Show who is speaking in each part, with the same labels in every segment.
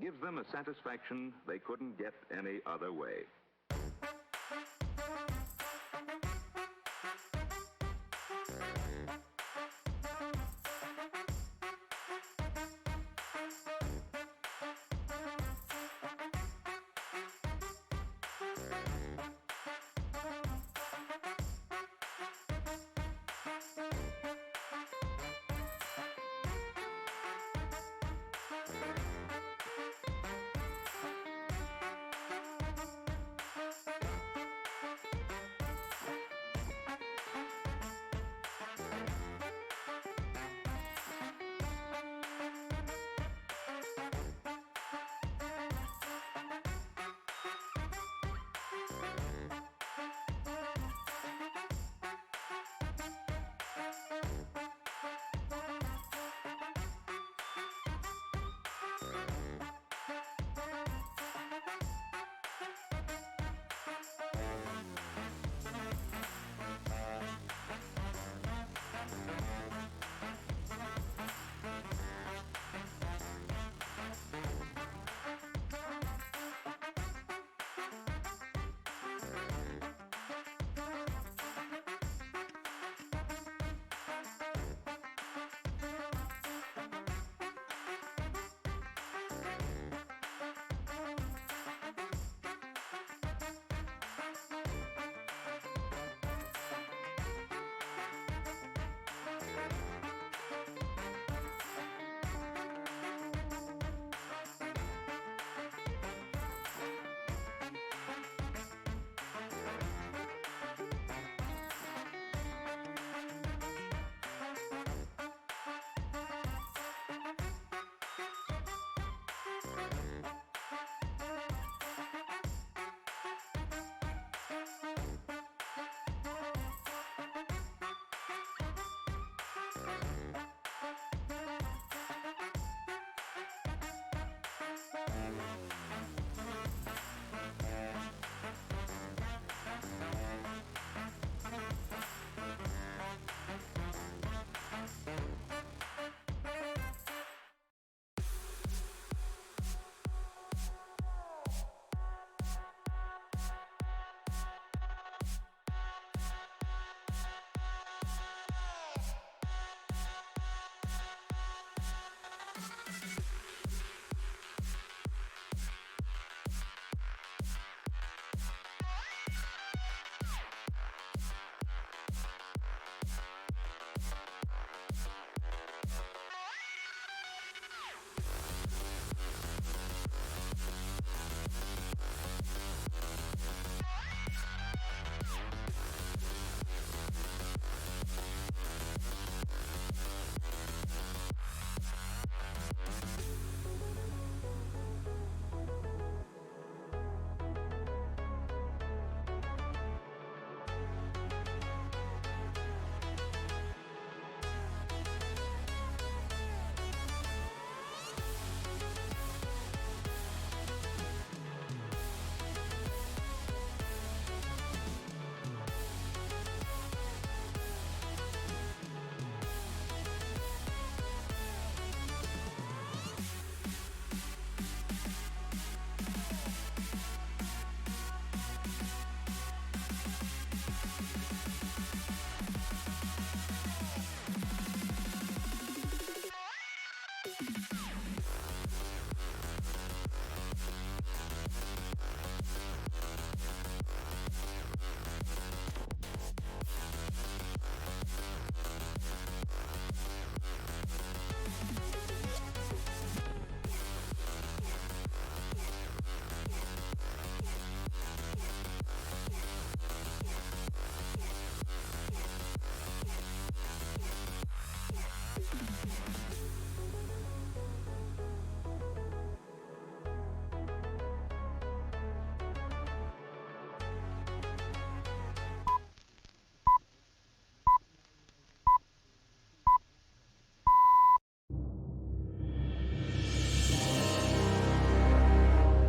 Speaker 1: gives them a satisfaction they couldn't get any other way.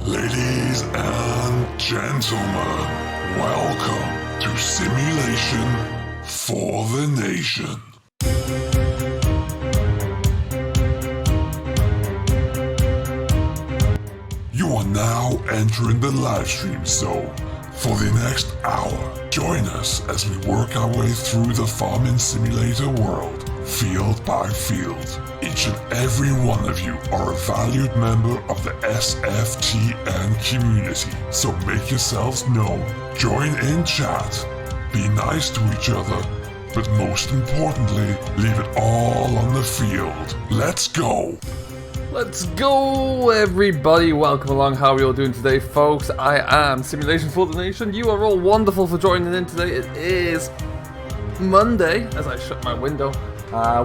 Speaker 2: Ladies and gentlemen, welcome to Simulation for the Nation. now entering the livestream zone. For the next hour, join us as we work our way through the farming simulator world, field by field. Each and every one of you are a valued member of the SFTN community, so make yourselves known. Join in chat, be nice to each other, but most importantly, leave it all on the field. Let's go!
Speaker 3: Let's go, everybody. Welcome along. How are we all doing today, folks? I am Simulation for the Nation. You are all wonderful for joining in today. It is Monday, as I shut my window.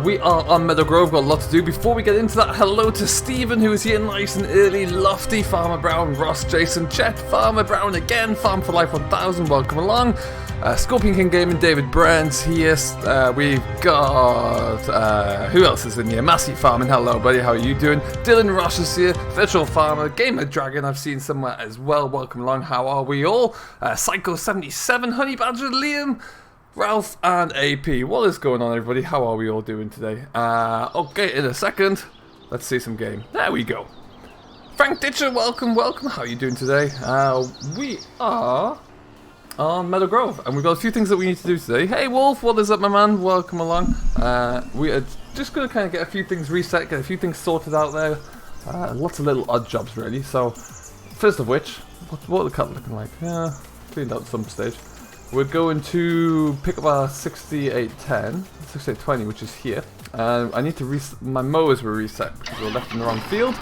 Speaker 3: We are on Meadow Grove. Got a lot to do. Before we get into that, hello to Stephen, who is here nice and early. Lofty, Farmer Brown, Ross, Jason, Chet, Farmer Brown again, Farm for Life 1000. Welcome along. Scorpion King Gaming, David Brand's here. We've got, who else is in here? Massey Farming, hello buddy, how are you doing? Dylan Ross is here, Virtual Farmer, Gamer Dragon I've seen somewhere as well, welcome along, how are we all? Psycho77, Honey Badger, Liam, Ralph and AP. What is going on, everybody? How are we all doing today? Okay, in a second, let's see some game. There we go. Frank Ditcher, welcome, welcome, how are you doing today? We are on Meadow Grove, and we've got a few things that we need to do today. Hey Wolf, what is up my man? Welcome along. We are just going to kind of get a few things reset, get a few things sorted out there. Lots of little odd jobs really. So, first of which, what are the cut looking like? Yeah, cleaned out at some stage. We're going to pick up our 6810, 6820, which is here. I need to reset, my mowers were reset because they were left in the wrong field.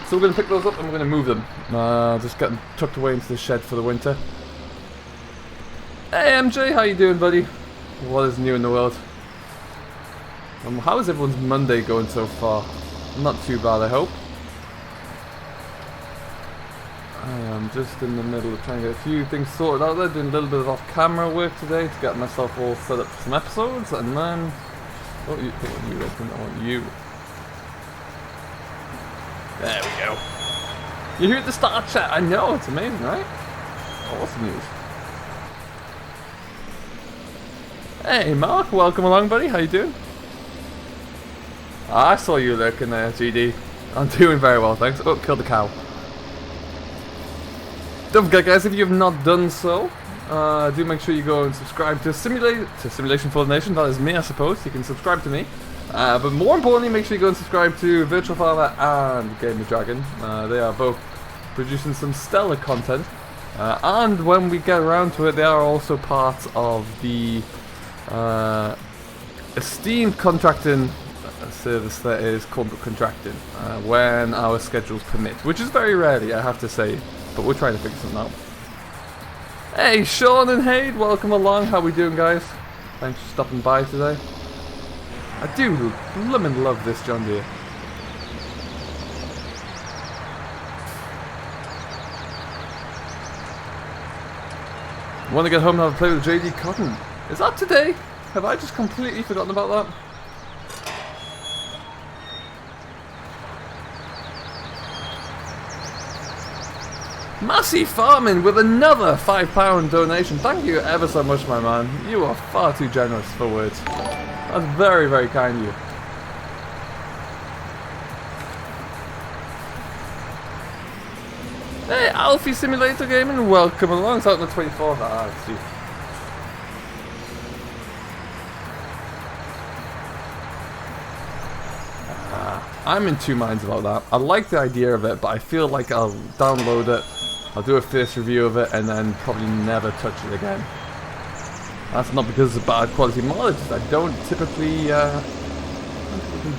Speaker 3: So we're going to pick those up and we're going to move them. Just get them tucked away into the shed for the winter. Hey MJ, how you doing, buddy? What is new in the world? How is everyone's Monday going so far? Not too bad, I hope. I am just in the middle of trying to get a few things sorted out there, doing a little bit of off-camera work today to get myself all set up for some episodes, and then... Oh, you open, I want you. There we go. You hear the start chat? I know, it's amazing, right? Awesome news. Hey Mark, welcome along buddy, how you doing? I saw you lurking there, GD. I'm doing very well, thanks. Oh, killed the cow. Don't forget guys, if you have not done so, do make sure you go and subscribe to Simulation for the Nation, that is me I suppose, you can subscribe to me. But more importantly, make sure you go and subscribe to Virtual Farmer and Gamer Dragon. They are both producing some stellar content. And when we get around to it, they are also part of the esteemed contracting service that is corporate contracting when our schedules permit, which is very rarely I have to say, but we're trying to figure something out. Hey Sean and Hayde, welcome along, how we doing guys? Thanks for stopping by today. I do bloomin' love this John Deere. Want to get home and have a play with JD Cotton? Is that today? Have I just completely forgotten about that? Massey Farming with another £5 donation. Thank you ever so much, my man. You are far too generous for words. That's very, very kind of you. Hey, Alfie Simulator Gaming, welcome along. It's out on the 24th. Ah, I see. I'm in two minds about that. I like the idea of it, but I feel like I'll download it, I'll do a first review of it, and then probably never touch it again. That's not because it's a bad quality mod, I don't typically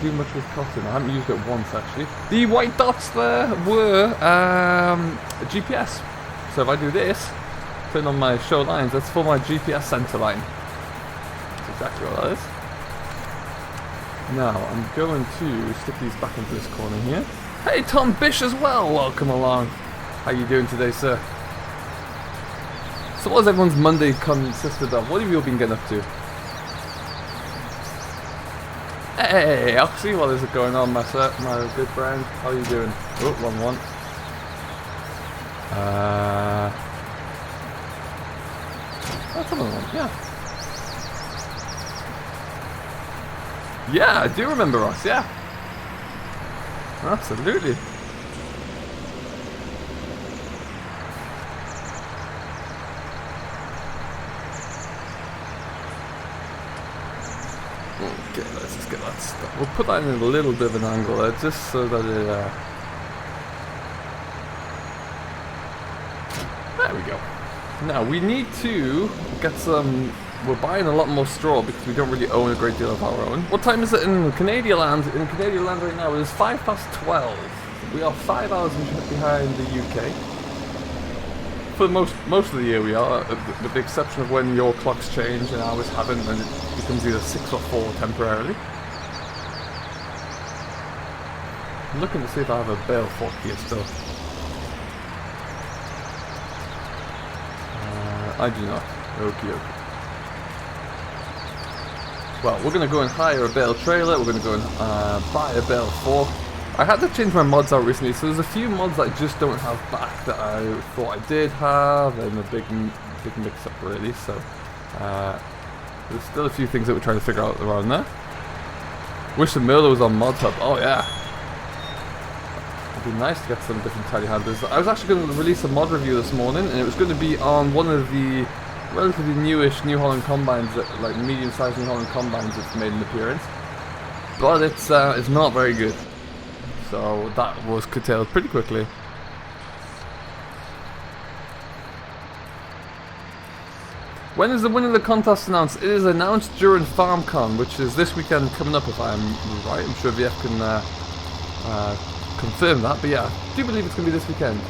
Speaker 3: do much with cotton. I haven't used it once actually. The white dots there were a GPS. So if I do this, turn on my show lines, that's for my GPS center line. That's exactly what that is. Now, I'm going to stick these back into this corner here. Hey, Tom Bish as well, welcome along. How you doing today, sir? So what has everyone's Monday consisted of? What have you all been getting up to? Hey, Oxy, what is it going on, my good friend? How are you doing? Oh, 1-1. That's another one, yeah. Yeah, I do remember Ross, yeah. Absolutely. we'll put that in a little bit of an angle there, just so that it, there we go. Now, we need to get some... We're buying a lot more straw because we don't really own a great deal of our own. What time is it in Canadian land? In Canadian land right now, it is 12:05. We are 5 hours behind the UK. For most of the year we are, with the exception of when your clocks change and ours haven't, and it becomes either 6 or 4 temporarily. I'm looking to see if I have a bale fork here still. I do not. Okie dokie. Well, we're going to go and hire a bale trailer, we're going to go and buy a bale fork. I had to change my mods out recently, so there's a few mods that I just don't have back that I thought I did have, and a big mix-up really, so there's still a few things that we're trying to figure out around there. Wish the Meadow was on Mod Hub. Oh yeah! It'd be nice to get some different telehandlers. I was actually going to release a mod review this morning, and it was going to be on one of the relatively newish New Holland combines, like medium-sized New Holland combines that's made an appearance. But it's not very good. So that was curtailed pretty quickly. When is the winner of the contest announced? It is announced during FarmCon, which is this weekend coming up if I'm right. I'm sure VF can confirm that, but yeah, I do believe it's going to be this weekend.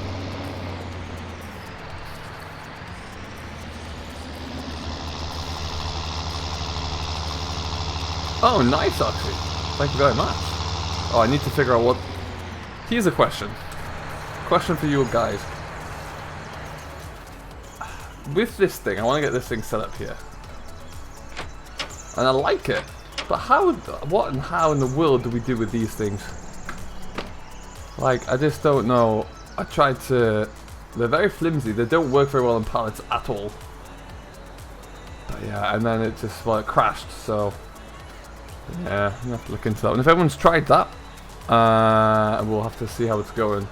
Speaker 3: Oh, nice, Oxy. Thank you very much. Oh, I need to figure out what... Here's a question. Question for you guys. With this thing, I want to get this thing set up here. And I like it. But what and how in the world do we do with these things? Like, I just don't know. I tried to... They're very flimsy. They don't work very well on pallets at all. But yeah, and then it just, well, it crashed, so... Yeah, I'm gonna have to look into that one. If everyone's tried that, we'll have to see how it's going.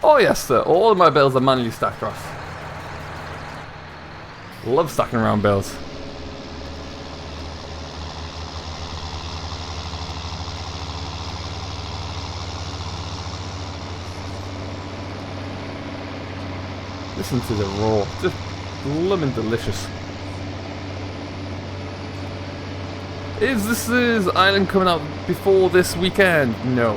Speaker 3: Oh yes, sir. All of my bales are manually stacked, Ross. Love stacking around bales. Listen to the roar. Just blooming delicious. Is this island coming out before this weekend? No.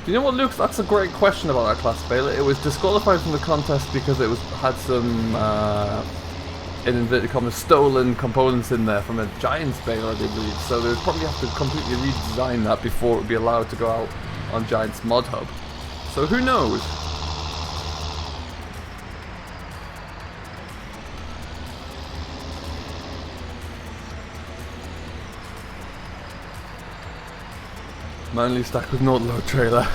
Speaker 3: Do you know what, Luke? That's a great question about that class bale. It was disqualified from the contest because it had some in inverted commas stolen components in there from a Giants bale, I do believe. So they would probably have to completely redesign that before it would be allowed to go out on Giants Mod Hub. So who knows? Manually stacked with no load trailer.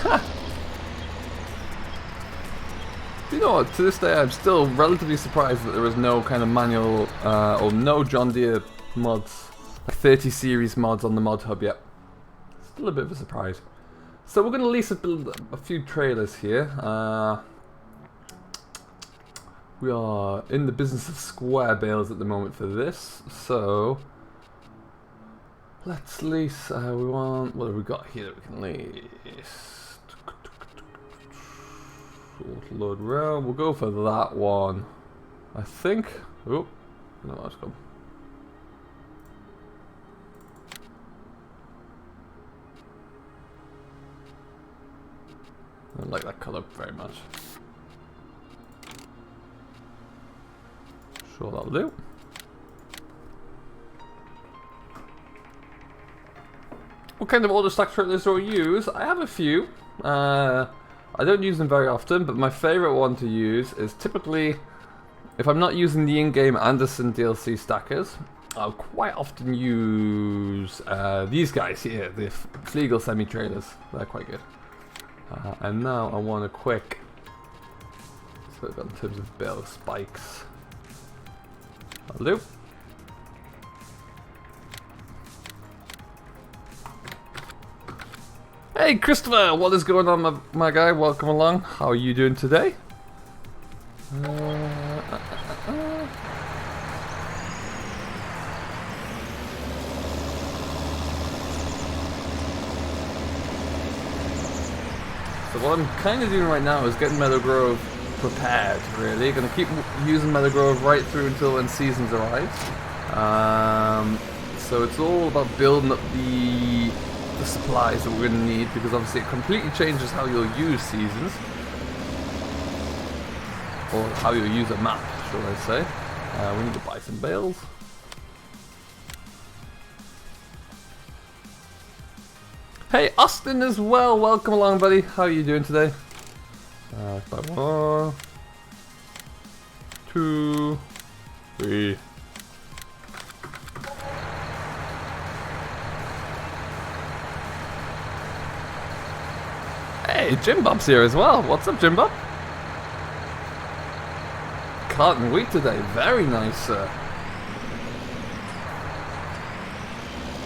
Speaker 3: You know what, to this day I'm still relatively surprised that there was no kind of manual or no John Deere mods, like 30 series mods on the Mod Hub yet. Still a bit of a surprise. So we're going to lease a few trailers here. We are in the business of square bales at the moment for this, so let's lease, what have we got here that we can lease? Load rail, we'll go for that one. I think, oh, no, that's gone. I don't like that colour very much. Sure, that'll do. What kind of auto stack trailers do I use? I have a few. I don't use them very often, but my favourite one to use is typically, if I'm not using the in-game Anderson DLC stackers, I'll quite often use these guys here, the Flegel semi-trailers. They're quite good. And now I want a quick, so in terms of bale spikes. I'll do. Hey Christopher, what is going on, my guy? Welcome along. How are you doing today? So what I'm kind of doing right now is getting Meadow Grove prepared, really. Gonna keep using Meadow Grove right through until when seasons arrive. So it's all about building up the supplies that we're gonna need, because obviously it completely changes how you'll use seasons. Or how you'll use a map, should I say. We need to buy some bales. Hey, Austin as well. Welcome along, buddy. How are you doing today? Let's buy 1, 2, 3. Hey, Jim Bob's here as well. What's up, Jim Bob? Cotton wheat today. Very nice, sir.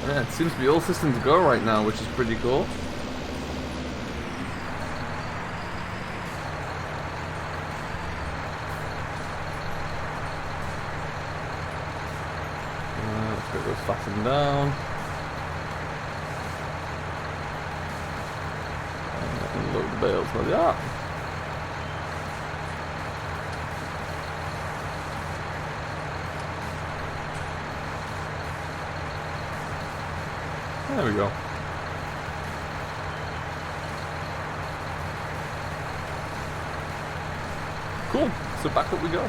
Speaker 3: Yeah, it seems to be all systems go right now, which is pretty cool. Let's get those fastened down. And load the bales where they are. There we go. Cool. So back up we go.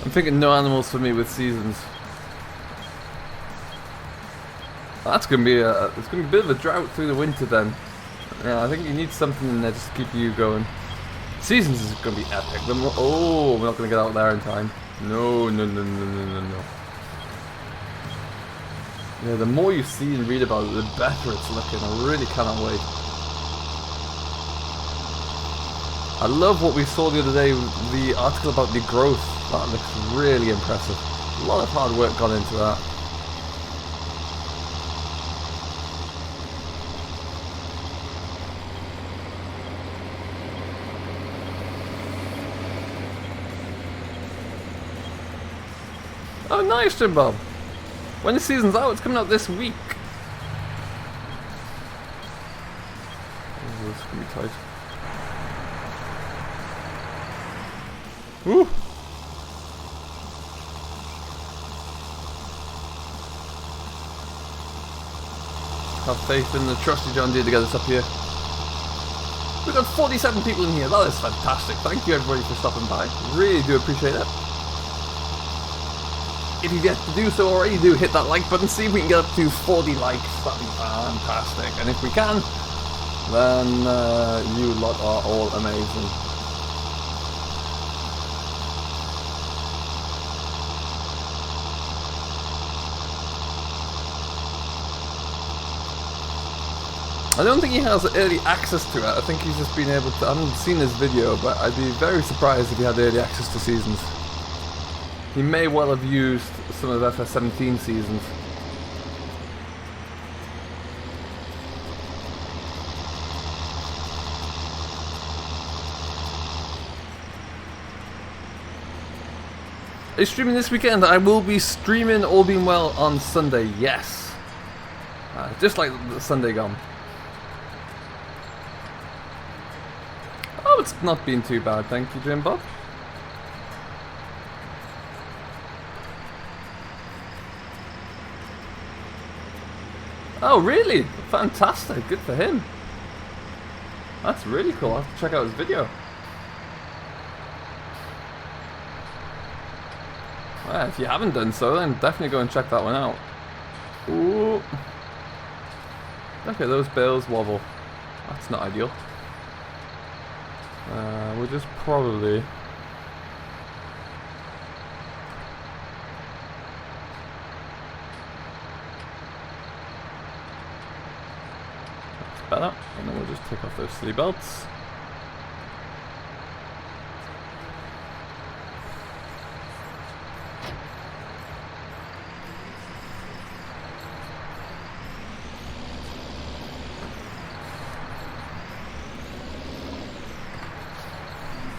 Speaker 3: I'm thinking no animals for me with seasons. That's gonna be it's gonna be a bit of a drought through the winter then. Yeah, I think you need something in there just to keep you going. Seasons is going to be epic. Oh, we're not going to get out there in time. No. Yeah, the more you see and read about it, the better it's looking. I really cannot wait. I love what we saw the other day, the article about the growth. That looks really impressive. A lot of hard work gone into that. Oh, nice, Jim Bob. When the season's out, it's coming out this week. Oh, this is gonna be tight. Woo! Have faith in the trusty John Deere to get us up here. We've got 47 people in here. That is fantastic. Thank you, everybody, for stopping by. Really do appreciate it. If you've yet to do so already, do hit that like button. See if we can get up to 40 likes. That'd be fantastic. And if we can, then you lot are all amazing. I don't think he has early access to it. I think he's just been able to... I haven't seen his video, but I'd be very surprised if he had early access to seasons. He may well have used some of FS17 seasons. Are you streaming this weekend? I will be streaming, all being well, on Sunday, yes. Just like the Sunday gone. Oh, it's not been too bad, thank you, Jim Bob. Oh, really? Fantastic. Good for him. That's really cool. I'll have to check out his video. Well, if you haven't done so, then definitely go and check that one out. Ooh. Look at those bales wobble. That's not ideal. We'll just probably... better, and then we'll just take off those silly belts.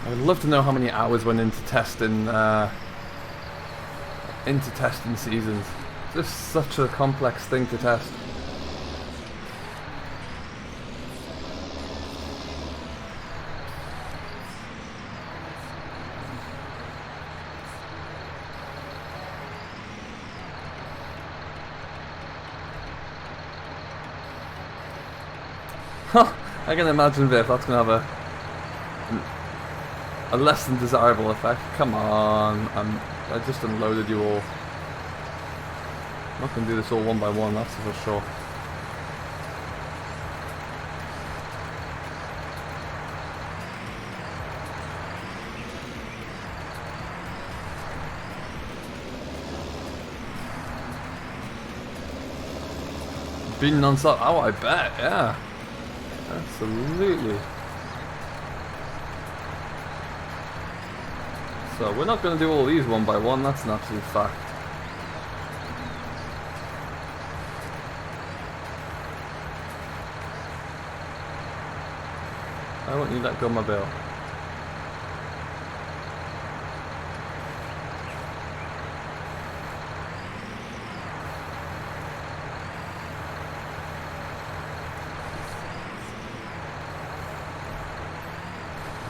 Speaker 3: I would love to know how many hours went into testing seasons. It's just such a complex thing to test. Huh, I can imagine if that's going to have a less than desirable effect. Come on, I just unloaded you all. I'm not going to do this all one by one, that's for sure. Been non-stop. Oh, I bet, yeah. Absolutely. So we're not going to do all these one by one, that's an absolute fact. Why won't you let go of my bill?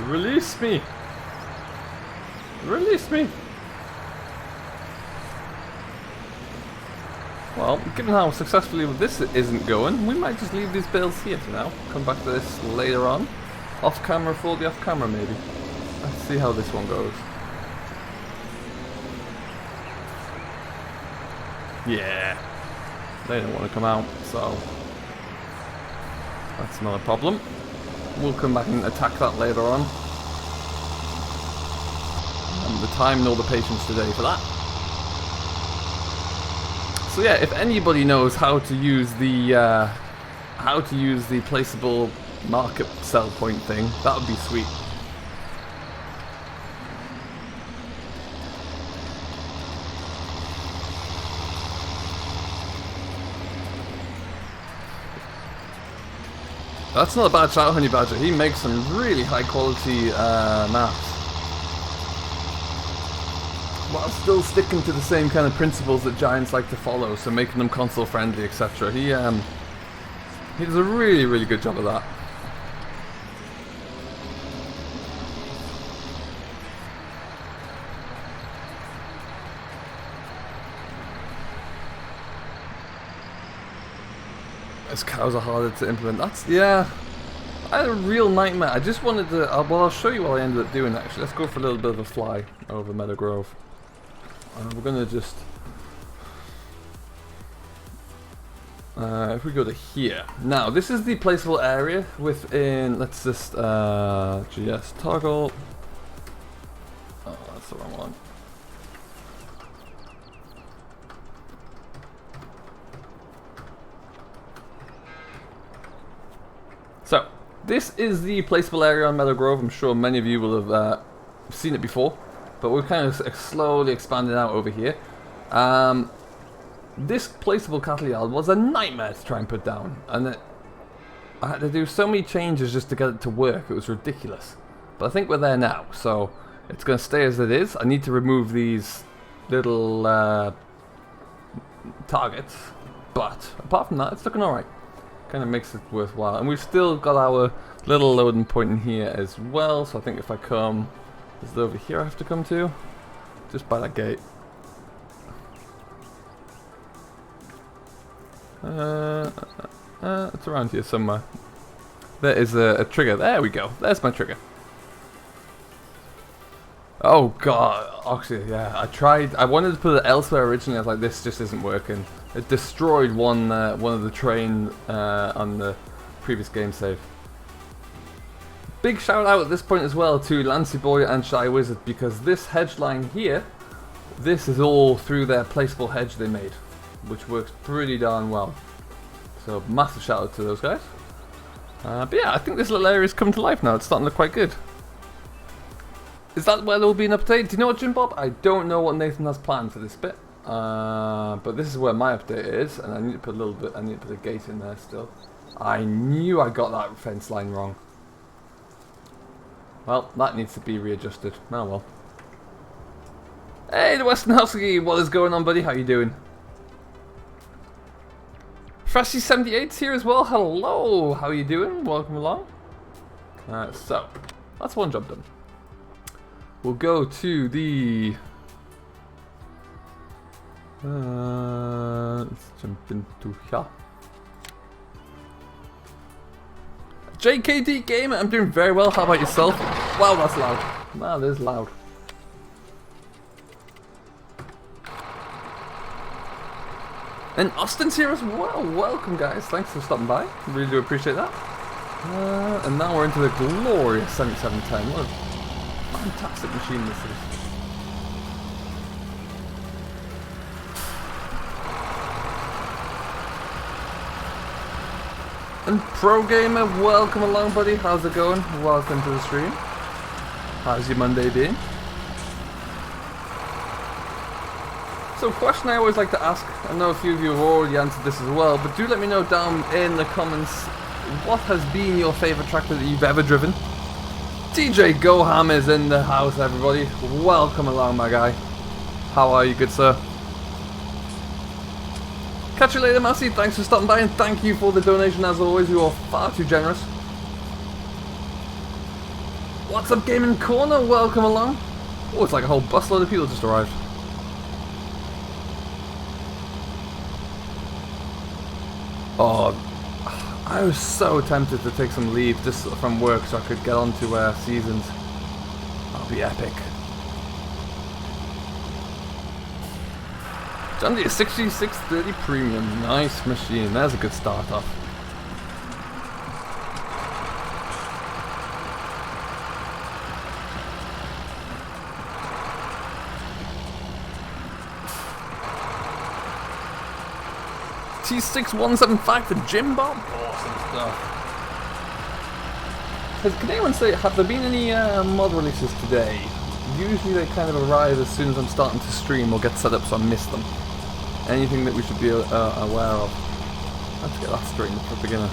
Speaker 3: Release me! Release me! Well, given how successfully this isn't going, we might just leave these bills here for now. Come back to this later on. Off camera for the off camera maybe. Let's see how this one goes. Yeah. They don't want to come out, so that's not a problem. We'll come back and attack that later on. And the time nor the patience today for that. So yeah, if anybody knows how to use the placeable market sell point thing, that would be sweet. That's not a bad shout, Honey Badger. He makes some really high quality maps. While still sticking to the same kind of principles that Giants like to follow, so making them console friendly, etc. He does a really, really good job of that. As cows are harder to implement. That's, yeah. I had a real nightmare. I just wanted to, well, I'll show you what I ended up doing actually. Let's go for a little bit of a fly over Meadow Grove. We're gonna just, if we go to here. Now, this is the placeable area within, let's just, GS toggle. Oh, that's the wrong one. So, this is the placeable area on Meadow Grove. I'm sure many of you will have seen it before, but we're kind of slowly expanding out over here. This placeable cattle yard was a nightmare to try and put down, and I had to do so many changes just to get it to work. It was ridiculous. But I think we're there now, so it's going to stay as it is. I need to remove these little targets, but apart from that, it's looking alright. Kind of makes it worthwhile, and we've still got our little loading point in here as well. So I think if I come, is it over here I have to come to? Just by that gate. It's around here somewhere. There is a trigger. There we go. There's my trigger. Oh god, actually, yeah. I wanted to put it elsewhere originally. I was like, this just isn't working. It destroyed one of the train on the previous game save. Big shout out at this point as well to Lancy Boy and Shy Wizard, because this hedge line here, this is all through their placeable hedge they made, which works pretty darn well. So massive shout out to those guys. But yeah, I think this little area's come to life now. It's starting to look quite good. Is that where there will be an update? Do you know what, Jim Bob? I don't know what Nathan has planned for this bit. But this is where my update is, and I need to put a gate in there still. I knew I got that fence line wrong. Well, that needs to be readjusted. Oh well. Hey, the Western Husky, what is going on, buddy? How you doing? Frosty78's here as well. Hello, how you doing? Welcome along. So, that's one job done. We'll go to the... let's jump into here. JKD Gamer, I'm doing very well. How about yourself? Wow, that's loud. That is loud. And Austin's here as well. Welcome, guys. Thanks for stopping by. Really do appreciate that. And now we're into the glorious 7710. What a fantastic machine this is. And Pro Gamer, welcome along, buddy. How's it going? Welcome to the stream. How's your Monday been? So, question I always like to ask, I know a few of you have already answered this as well, but do let me know down in the comments, what has been your favourite tractor that you've ever driven? TJ Goham is in the house, everybody. Welcome along, my guy. How are you, good sir? Catch you later, Massey. Thanks for stopping by, and thank you for the donation as always. You are far too generous. What's up, Gaming Corner? Welcome along. Oh, it's like a whole busload of people just arrived. Oh, I was so tempted to take some leave just from work so I could get on to seasons. That'll be epic. John Deere 6630 Premium, nice machine. There's a good start off. T6175 for Jim Bob. Awesome stuff. Can anyone say, have there been any mod releases today? Usually they kind of arrive as soon as I'm starting to stream or get set up so I miss them. Anything that we should be aware of? Let's get that straight for a beginner.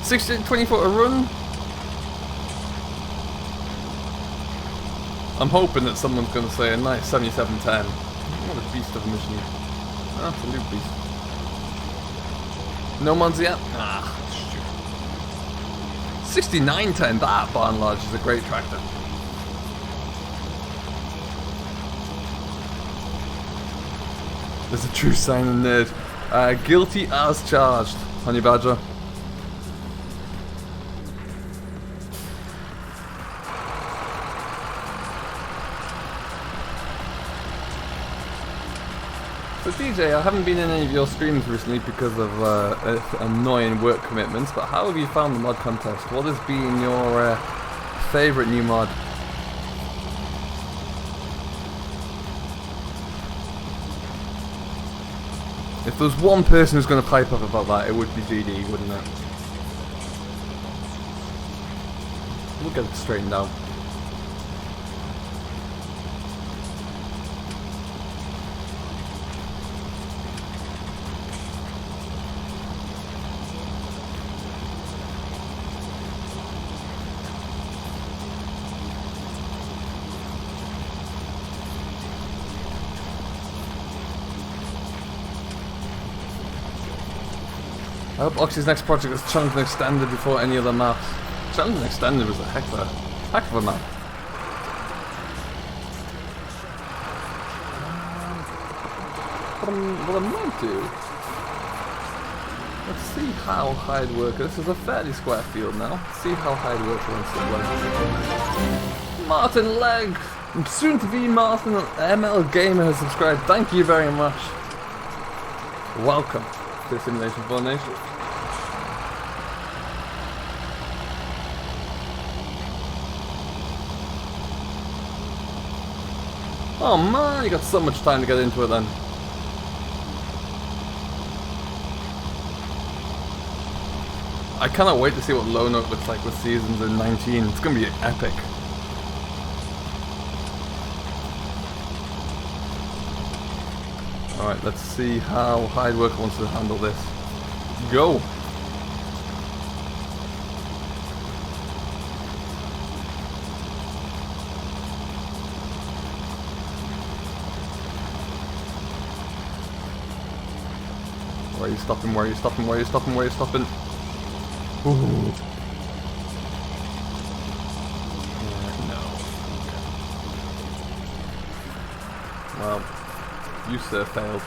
Speaker 3: 6824 a run. I'm hoping that someone's going to say a nice 7710. What a beast of a machine. Absolute beast. No mods yet? Ah, shoot. 6910, that by and large is a great tractor. There's a true sign of nerd. Guilty as charged, Honey Badger. So DJ, I haven't been in any of your streams recently because of annoying work commitments, but how have you found the mod contest? What has been your favourite new mod? If there was one person who's going to pipe up about that, it would be GD, wouldn't it? We'll get it straightened out. I hope Oxy's next project is Challenge and Extended before any other maps. Challenge and Extended was a heck of a map. What I might do... Let's see how Hyde Worker... This is a fairly square field now. Let's see how Hyde Worker wants to play. Martin Legg! Soon to be Martin ML Gamer has subscribed. Thank you very much. Welcome to Simulation 4 Nation. Oh man, you got so much time to get into it then. I cannot wait to see what Low Note looks like with seasons in 19. It's going to be epic. Alright, let's see how Hyde Worker wants to handle this. Go! Where are you stopping? Where are you stopping? Where are you stopping? Where are you stopping? Ooh. No. Okay. Well, you sir failed.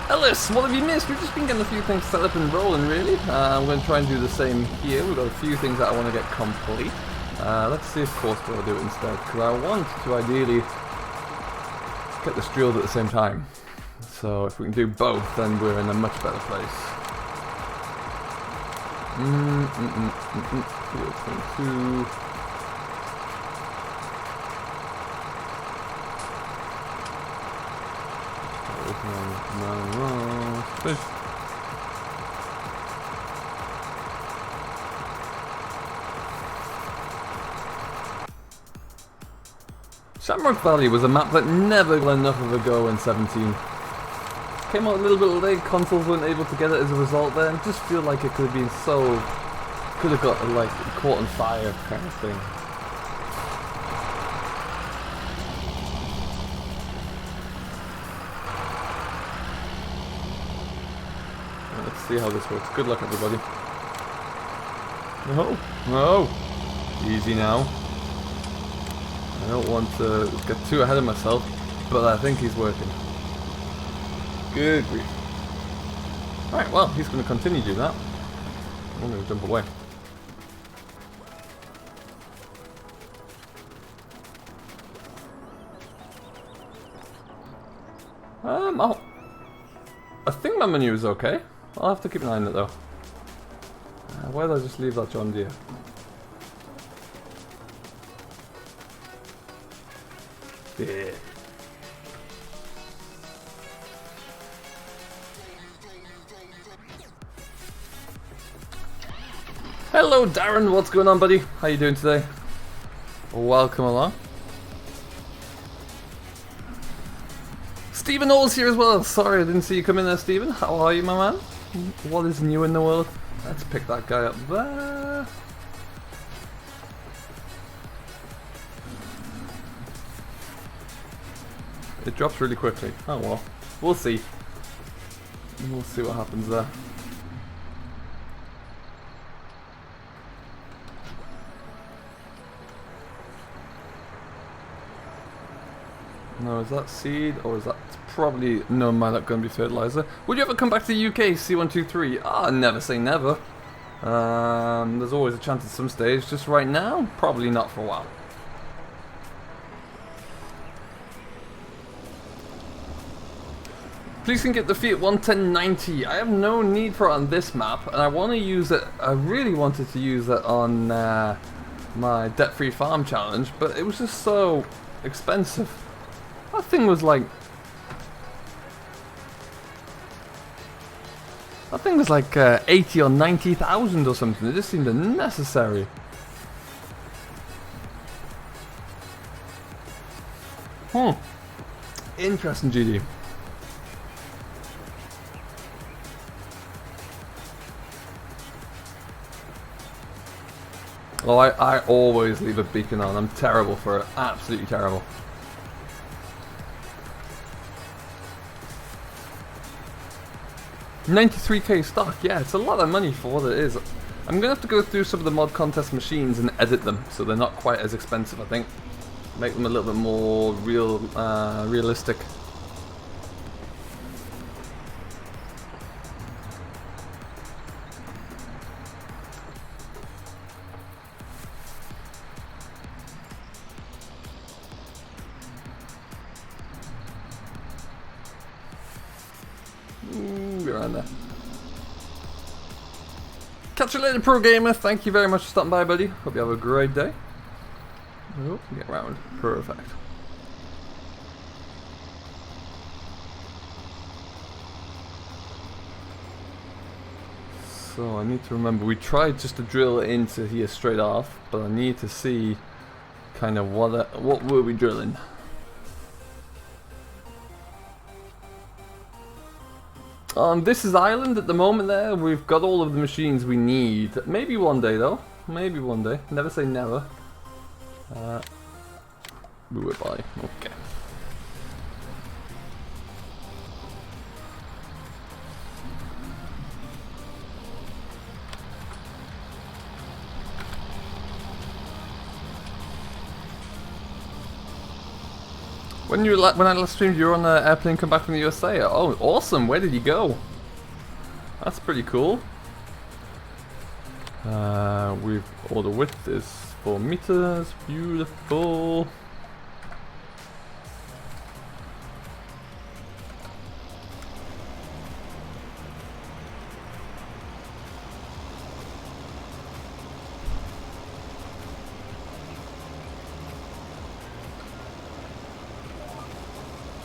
Speaker 3: Ellis, what have you missed? We've just been getting a few things set up and rolling, really. I'm going to try and do the same here. We've got a few things that I want to get complete. Let's see if Coursera will do it instead, because I want to ideally get this drilled at the same time. So if we can do both, then we're in a much better place. Field 22. Fish. Shamrock Valley was a map that never got enough of a go in 17. Came out a little bit late, consoles weren't able to get it as a result there, and just feel like it could have been so... could have got like caught on fire kind of thing. Let's see how this works. Good luck, everybody. No, no. Easy now. I don't want to get too ahead of myself, but I think he's working. Good grief. Alright, well, he's going to continue to do that. I'm going to jump away. I think my menu is okay. I'll have to keep an eye on it though. Why did I just leave that John Deere? Yeah. Hello Darren, what's going on buddy? How you doing today? Welcome along. Stephen Knowles here as well. Sorry I didn't see you come in there, Stephen. How are you, my man? What is new in the world? Let's pick that guy up there. It drops really quickly. Oh well. We'll see. We'll see what happens there. No, is that seed or is that probably no my luck going to be fertilizer? Would you ever come back to the UK C123? Ah, never say never. There's always a chance at some stage. Just right now, probably not for a while. Please can get the Fiat 11090. I have no need for it on this map, and I want to use it. I really wanted to use it on my debt-free farm challenge, but it was just so expensive. That thing was like... that thing was like 80 or 90,000 or something. It just seemed unnecessary. Interesting, GD. Well, I always leave a beacon on. I'm terrible for it. Absolutely terrible. $93k stock, yeah, it's a lot of money for what it is. I'm gonna have to go through some of the mod contest machines and edit them so they're not quite as expensive, I think. Make them a little bit more realistic. We're on there. Catch you later, Pro Gamer. Thank you very much for stopping by, buddy. Hope you have a great day. Oh, get round. Perfect. So I need to remember, we tried just to drill into here straight off, but I need to see kind of what were we drilling. This is Island at the moment there. We've got all of the machines we need. Maybe one day though. Maybe one day. Never say never. Move it by. Okay. When I last streamed, you were on an airplane come back from the USA. Oh, awesome! Where did you go? That's pretty cool. All the width is 4 meters. Beautiful.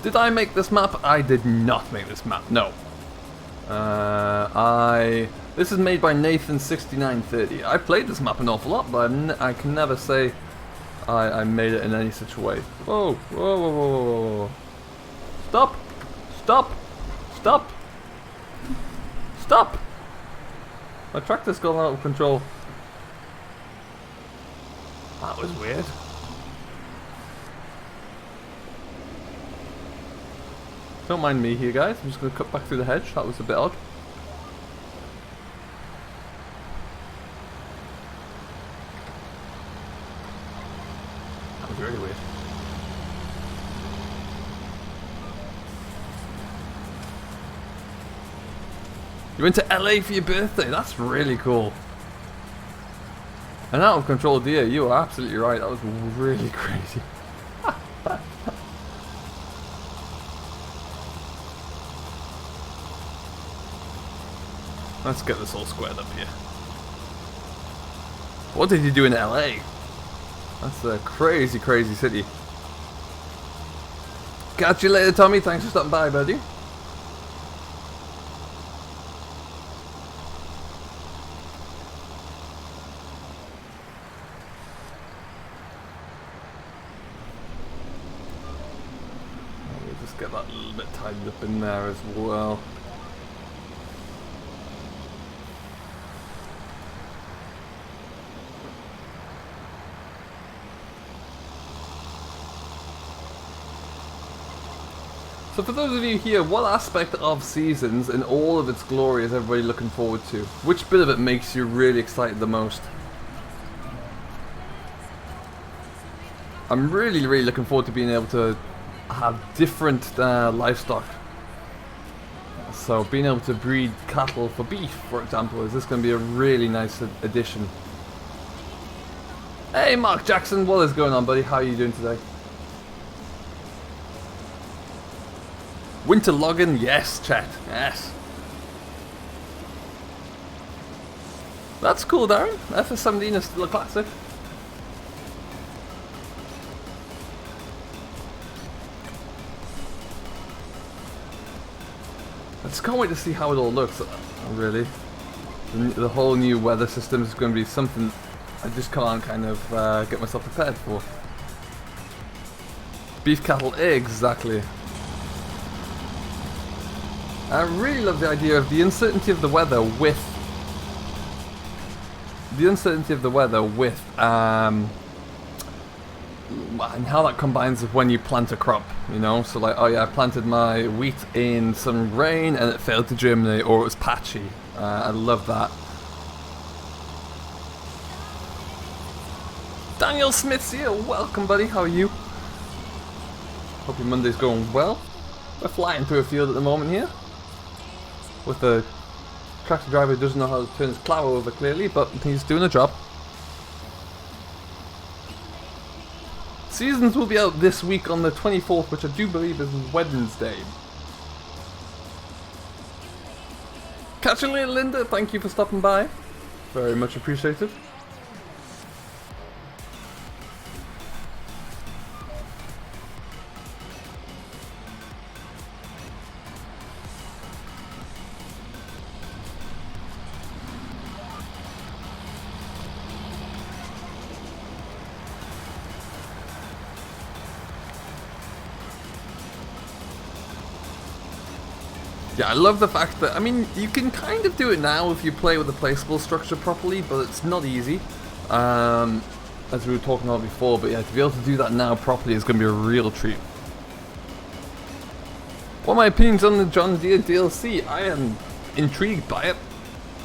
Speaker 3: Did I make this map? I did not make this map, no. This is made by Nathan6930. I played this map an awful lot, but I can never say I made it in any such a way. Whoa, whoa, whoa, whoa, whoa, whoa. Stop! Stop! Stop! Stop! My tractor's gone out of control. That was weird. Don't mind me here, guys. I'm just going to cut back through the hedge. That was a bit odd. That was really weird. You went to LA for your birthday? That's really cool. An out of control deer. You are absolutely right. That was really crazy. Let's get this all squared up here. What did you do in LA? That's a crazy, crazy city. Catch you later, Tommy. Thanks for stopping by, buddy. We'll just get that a little bit tidied up in there as well. So for those of you here, what aspect of Seasons in all of its glory is everybody looking forward to? Which bit of it makes you really excited the most? I'm really, really looking forward to being able to have different livestock. So being able to breed cattle for beef, for example, is this going to be a really nice addition. Hey Mark Jackson, what is going on, buddy? How are you doing today? Winter logging, yes, chat, yes. That's cool, Darren. FS17 is still a classic. I just can't wait to see how it all looks, really. The whole new weather system is going to be something I just can't kind of get myself prepared for. Beef cattle, exactly. I really love the idea of the uncertainty of the weather with and how that combines with when you plant a crop, you know. So like, oh yeah, I planted my wheat in some rain and it failed to germinate, or it was patchy. I love that. Daniel Smith's here. Welcome, buddy. How are you? Hope your Monday's going well. We're flying through a field at the moment here, with a tractor driver who doesn't know how to turn his plough over clearly, but he's doing a job. Seasons will be out this week on the 24th, which I do believe is Wednesday. Catch you later, Linda. Thank you for stopping by. Very much appreciated. Yeah, I love the fact that, I mean, you can kind of do it now if you play with the placeable structure properly, but it's not easy. as we were talking about before, but yeah, to be able to do that now properly is going to be a real treat. What are my opinions on the John Deere DLC? I am intrigued by it.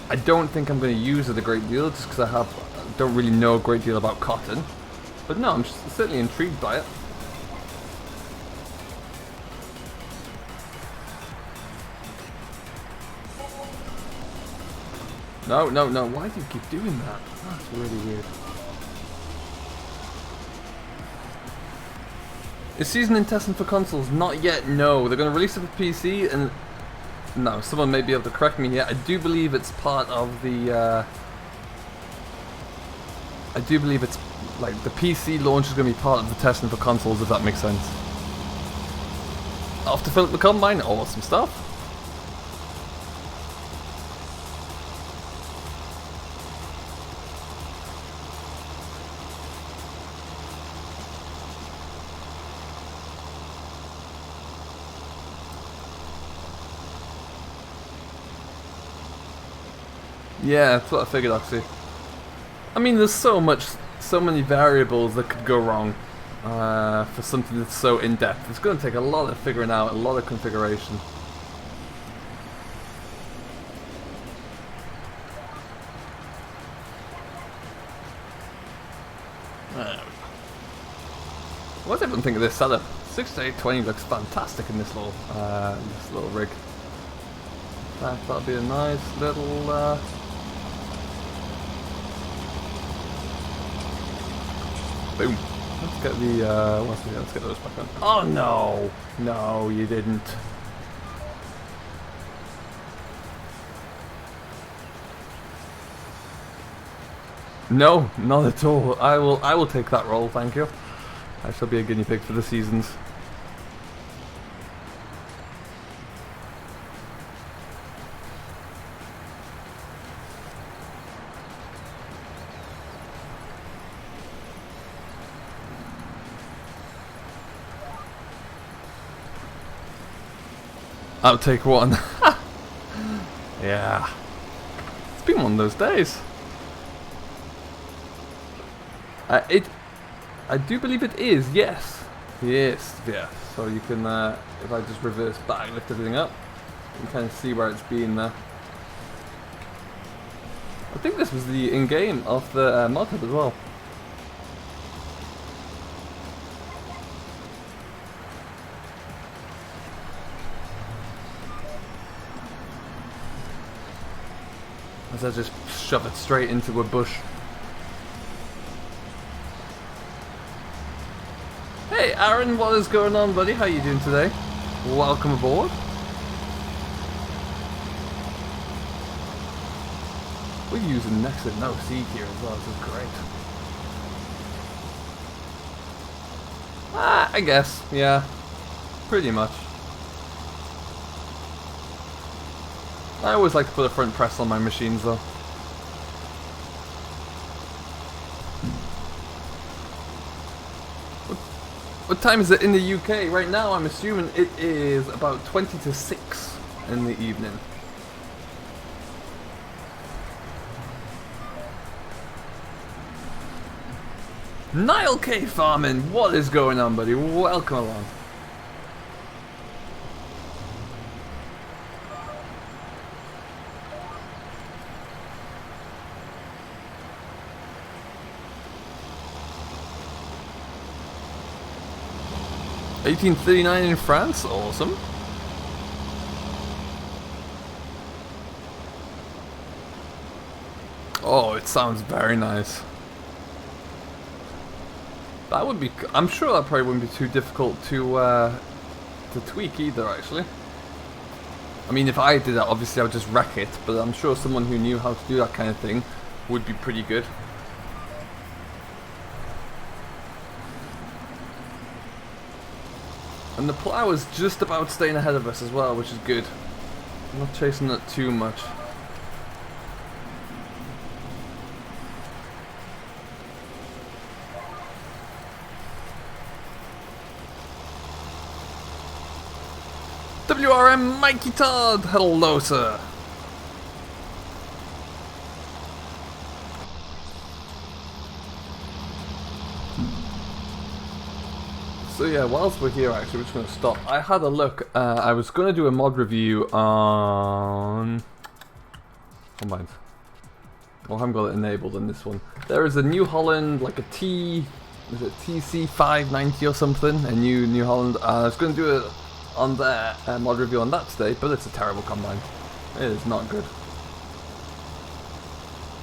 Speaker 3: I don't think I'm going to use it a great deal, just because I don't really know a great deal about cotton. But no, I'm certainly intrigued by it. No, no, no, why do you keep doing that? That's really weird. Is season in testing for consoles? Not yet, no. They're going to release it for PC, and no, someone may be able to correct me here. I do believe it's part of the I do believe it's like the PC launch is going to be part of the testing for consoles, if that makes sense. Off to fill up the combine, awesome stuff. Yeah, that's what I figured actually. I mean, there's so many variables that could go wrong for something that's so in-depth. It's going to take a lot of figuring out, a lot of configuration. What does everyone think of this setup? 6820 looks fantastic in this little rig. That'll be a nice little. Boom. Let's get the, let's get those back on. Oh no! No, you didn't. No, not at all. I will take that role, thank you. I shall be a guinea pig for the seasons. I'll take one. Yeah. It's been one of those days. I do believe it is, yes. Yes, yeah. So you can, if I just reverse back, lift everything up, you can kind of see where it's been there. I think this was the in-game of the mod hub as well. As I just shove it straight into a bush. Hey Aaron, what is going on, buddy? How you doing today? Welcome aboard. We're using Nexus no seed here as well, this is great. I guess, yeah. Pretty much. I always like to put a front press on my machines though. What time is it in the UK? Right now I'm assuming it is about 20 to 6 in the evening. Nile K Farming, what is going on, buddy? Welcome along. $18.39 in France, awesome. Oh, it sounds very nice. That would be, I'm sure that probably wouldn't be too difficult to tweak either, actually. I mean, if I did that, obviously I would just wreck it, but I'm sure someone who knew how to do that kind of thing would be pretty good. And the plow is just about staying ahead of us as well, which is good. I'm not chasing it too much. WRM Mikey Todd, hello sir. So yeah, whilst we're here actually, we're just going to stop. I had a look, I was going to do a mod review on... Oh mind. Oh, I haven't got it enabled in this one. There is a New Holland, like a T... Is it TC590 or something? A New Holland. I was going to do it on there, mod review on that today, but it's a terrible combine. It is not good.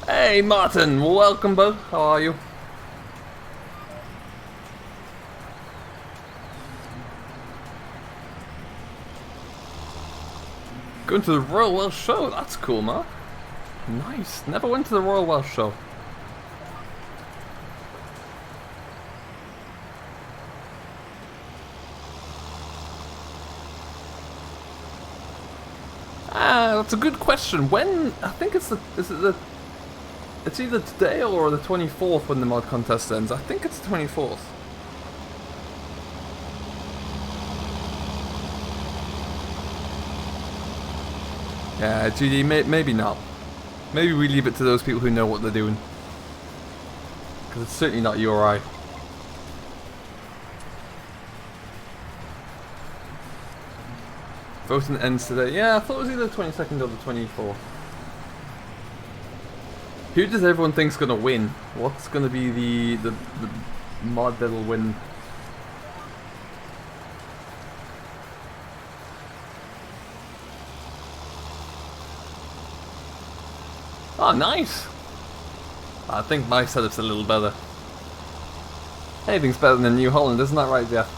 Speaker 3: Hey Martin, welcome bud. How are you? Going to the Royal Welsh Show. That's cool, Mark. Nice. Never went to the Royal Welsh Show. Ah, that's a good question. When? I think it's it's either today or the 24th when the mod contest ends. I think it's the 24th. Yeah, GD, maybe not. Maybe we leave it to those people who know what they're doing. Because it's certainly not you or I. Voting ends today. Yeah, I thought it was either the 22nd or the 24th. Who does everyone think's gonna win? What's gonna be the mod that'll win? Oh, nice! I think my setup's a little better. Anything's better than New Holland, isn't that right, Jeff?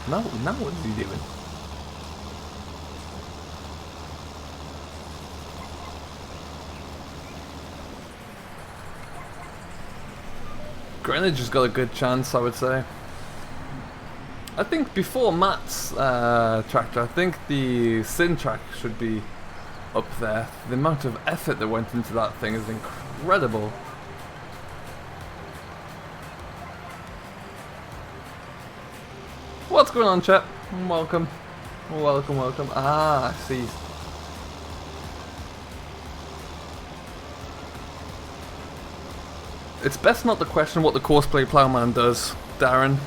Speaker 3: Now what is he doing? Greenwich has got a good chance, I would say. I think before Matt's tractor, I think the Sin track should be up there. The amount of effort that went into that thing is incredible. What's going on, chat? Welcome. Welcome. Ah, I see. It's best not to question what the Courseplay Ploughman does, Darren.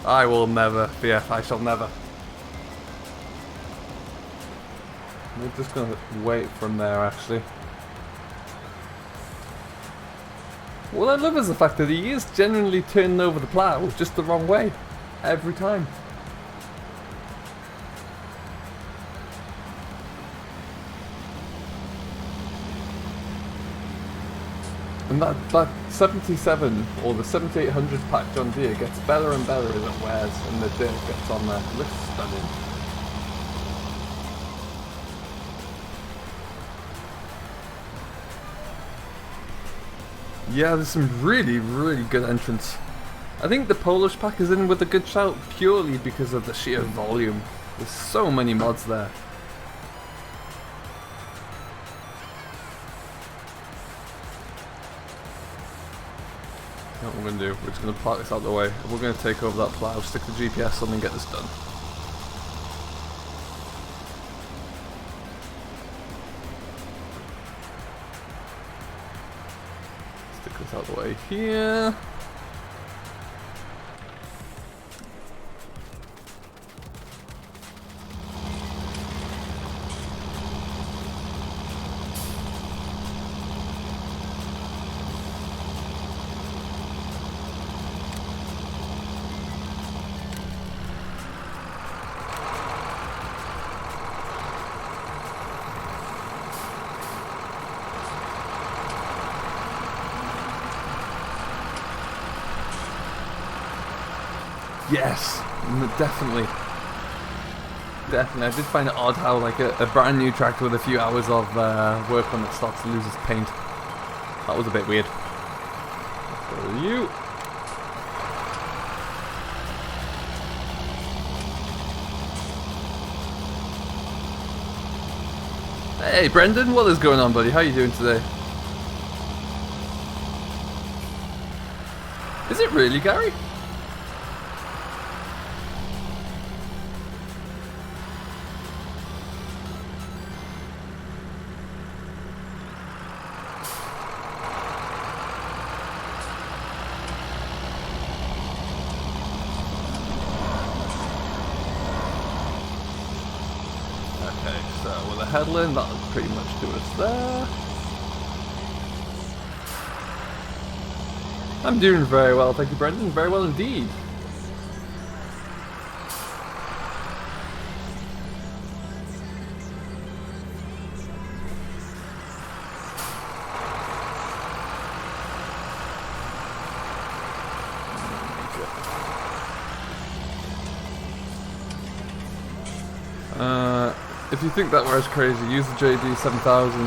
Speaker 3: I will never, BF, I shall never. We're just gonna wait from there, actually. What I love is the fact that he is genuinely turning over the plough just the wrong way. Every time. And that 77 or the 7800 pack John Deere gets better and better as it wears and the dirt gets on there. It looks stunning. Yeah, there's some really good entrants. I think the Polish pack is in with a good shout purely because of the sheer volume. There's so many mods there. What we're going to do, we're just going to park this out of the way. We're going to take over that plough, stick the GPS on and get this done. Stick this out of the way here. Yes, definitely. Definitely. I did find it odd how like a brand new tractor with a few hours of work on it starts to lose its paint. That was a bit weird. Let's go to you. Hey Brendan, what is going on, buddy? How you doing today? Is it really, Gary? headland. That'll pretty much do us there. I'm doing very well, thank you, Brendan. Very well indeed. If you think that wears crazy, use the JD 7000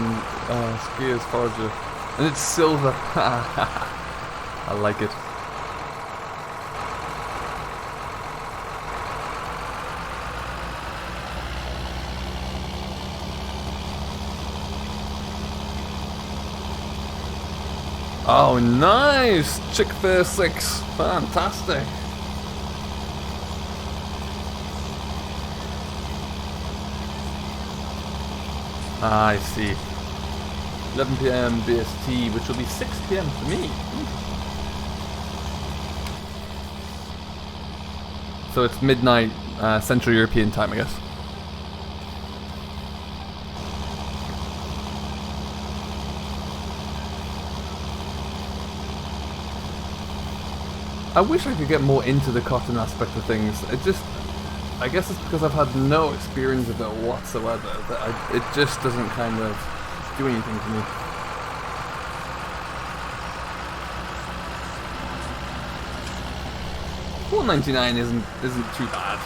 Speaker 3: skiers forger, and it's silver. I like it. Oh, nice! Chick-fil-A 6, fantastic. Ah, I see. 11 PM BST, which will be 6 PM for me. So it's midnight Central European time, I guess. I wish I could get more into the cotton aspect of things. I guess it's because I've had no experience of it whatsoever that it just doesn't kind of do anything for me. $4.99 isn't too bad.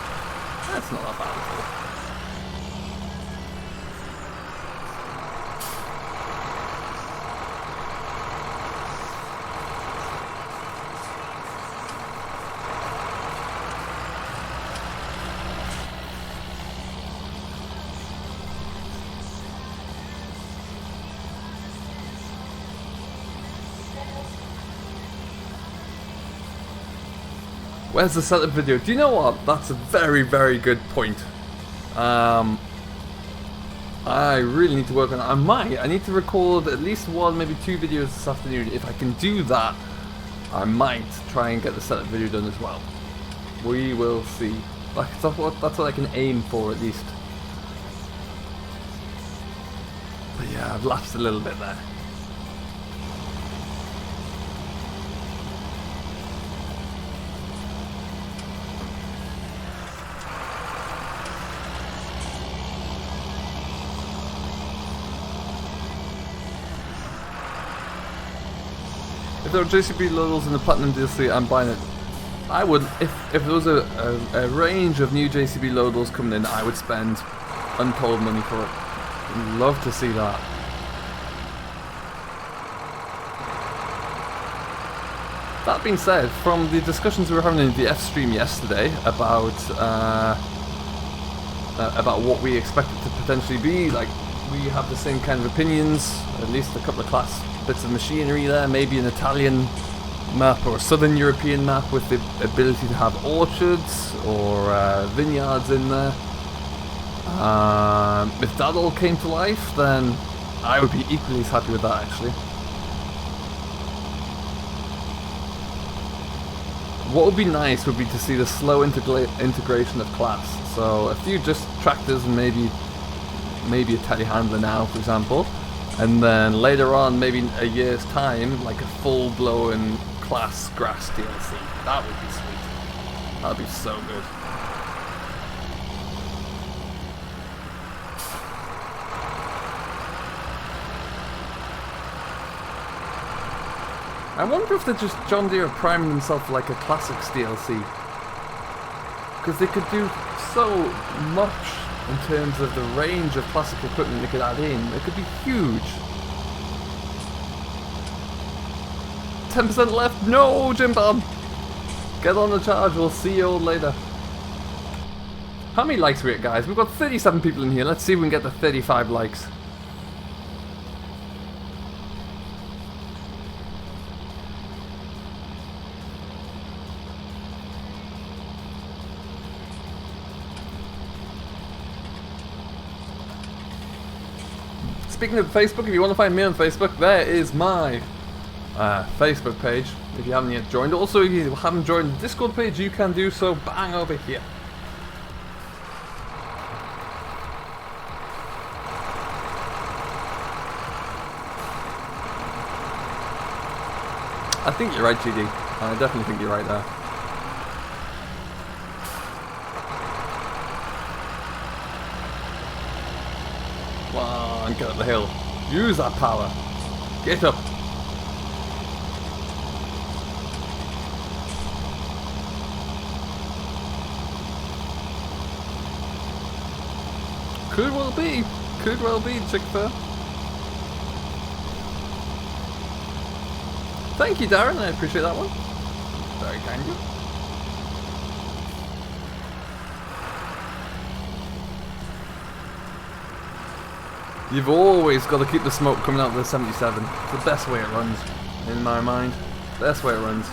Speaker 3: That's not that bad at all. Where's the setup video? Do you know what? That's a very, very good point. I really need to work on it. I need to record at least one, maybe 2 videos this afternoon. If I can do that, I might try and get the setup video done as well. We will see. That's what I can aim for at least. But yeah, I've lapsed a little bit there. If there are JCB loads in the Platinum DLC, I'm buying it. I would, if there was a range of new JCB loads coming in, I would spend untold money for it. I'd love to see that. That being said, from the discussions we were having in the F stream yesterday about what we expect it to potentially be, like, we have the same kind of opinions, at least a couple of class bits of machinery there, maybe an Italian map or a Southern European map with the ability to have orchards or vineyards in there. If that all came to life, then I would be equally as happy with that, actually. What would be nice would be to see the slow integration of class. So a few just tractors and maybe a telehandler now, for example. And then later on, maybe a year's time, like a full-blown class grass DLC. That would be sweet. That would be so good. I wonder if they're just John Deere priming themselves like a Classics DLC. Because they could do so much in terms of the range of classic equipment they could add in. It could be huge. 10% left. No, Jim Bob. Get on the charge. We'll see you all later. How many likes are we at, guys? We've got 37 people in here. Let's see if we can get to 35 likes. Speaking of Facebook, if you want to find me on Facebook, there is my Facebook page, if you haven't yet joined. Also, if you haven't joined the Discord page, you can do so bang over here. I think you're right, GD. I definitely think you're right there. Come on, get up the hill. Use that power. Get up. Could well be. Could well be, Chick-fil-A. Thank you, Darren. I appreciate that one. Very kind of you. You've always got to keep the smoke coming out of the 77. It's the best way it runs, in my mind. Best way it runs.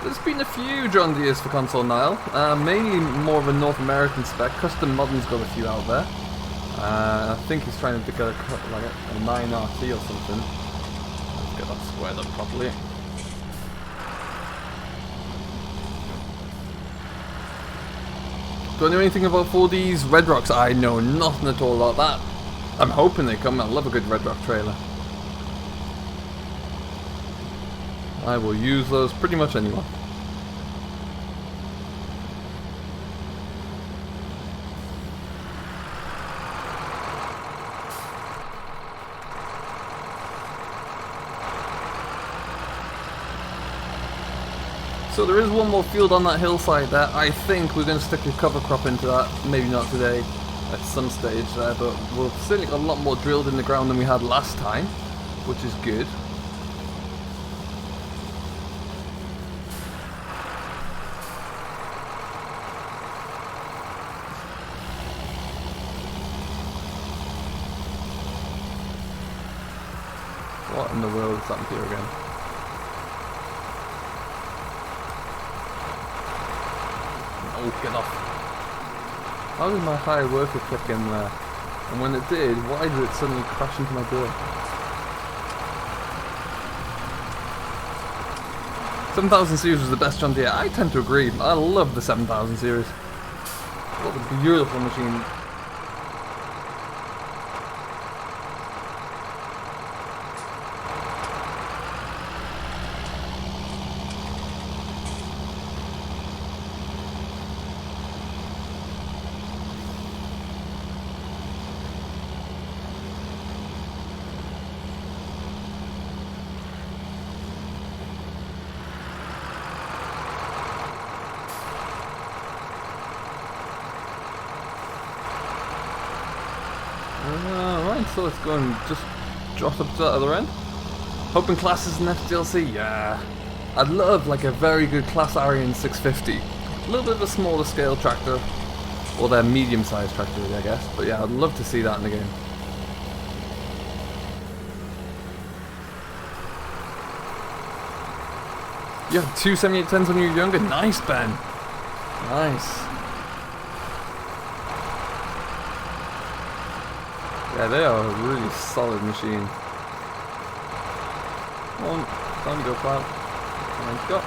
Speaker 3: There's been a few John Deeres for console Nile, mainly more of a North American spec. Custom Modern's got a few out there. I think he's trying to get a 9RT or something. Let's get that squared up properly. Do I know anything about 4D's Red Rocks? I know nothing at all about that. I'm hoping they come. I love a good Red Rock trailer. I will use those pretty much anywhere. So there is one more field on that hillside there. I think we're going to stick a cover crop into that. Maybe not today, at some stage there, but we've certainly got a lot more drilled in the ground than we had last time, which is good. What in the world is happening here again? Oh, get off. How did my high worker click in there? And when it did, why did it suddenly crash into my door? 7000 series was the best John Deere. I tend to agree. I love the 7000 series. What a beautiful machine. Alright, so let's go and just drop up to the other end. Hoping classes and FDLC, yeah. I'd love like a very good Class Arian 650. A little bit of a smaller scale tractor. Or their medium sized tractor, I guess. But yeah, I'd love to see that in the game. You had two 7810s when you were younger? Nice, Ben. Nice. Yeah, they are a really solid machine. Come on, time to go plow. Time to go.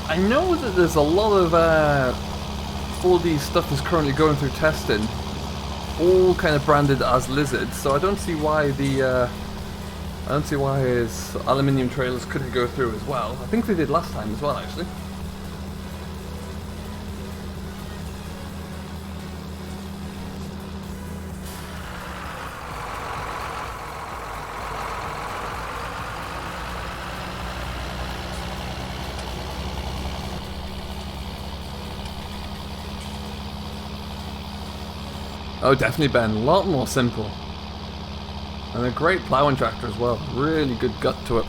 Speaker 3: I know that there's a lot of 4D stuff is currently going through testing. All kind of branded as Lizard, so I don't see why his aluminium trailers couldn't go through as well. I think they did last time as well, actually. Oh, definitely, Ben. A lot more simple. And a great ploughing tractor as well. Really good gut to it.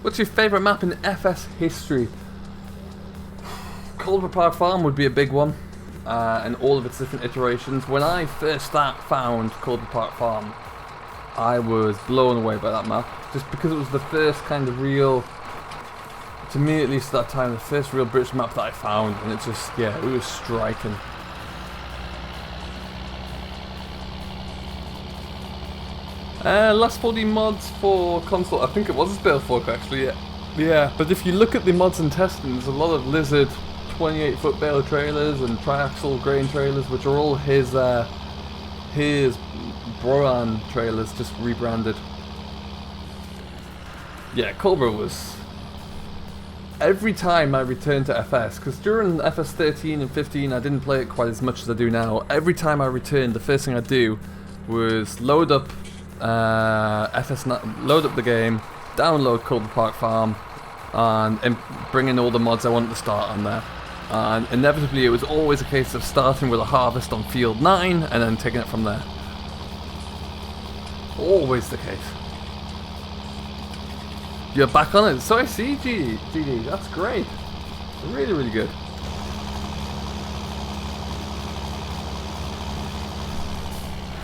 Speaker 3: What's your favourite map in FS history? Coldwood Park Farm would be a big one. And all of its different iterations. When I first found Coldwood Park Farm, I was blown away by that map, just because it was the first kind of real, to me at least at that time, the first real British map that I found, and it just, yeah, it was striking. Last 40 mods for console, I think it was Balefolk actually, yeah. Yeah, but if you look at the mods and testing, there's a lot of Lizard 28-foot bale trailers and triaxle grain trailers, which are all his Broan trailers, just rebranded. Yeah, Cobra was... Every time I returned to FS, because during FS 13 and 15 I didn't play it quite as much as I do now, every time I returned, the first thing I'd do was load up load up the game, download Cobra Park Farm, and bring in all the mods I wanted to start on there. And inevitably it was always a case of starting with a harvest on field 9 and then taking it from there. Always the case. You're back on it, so I see, GD, that's great. Really, really good.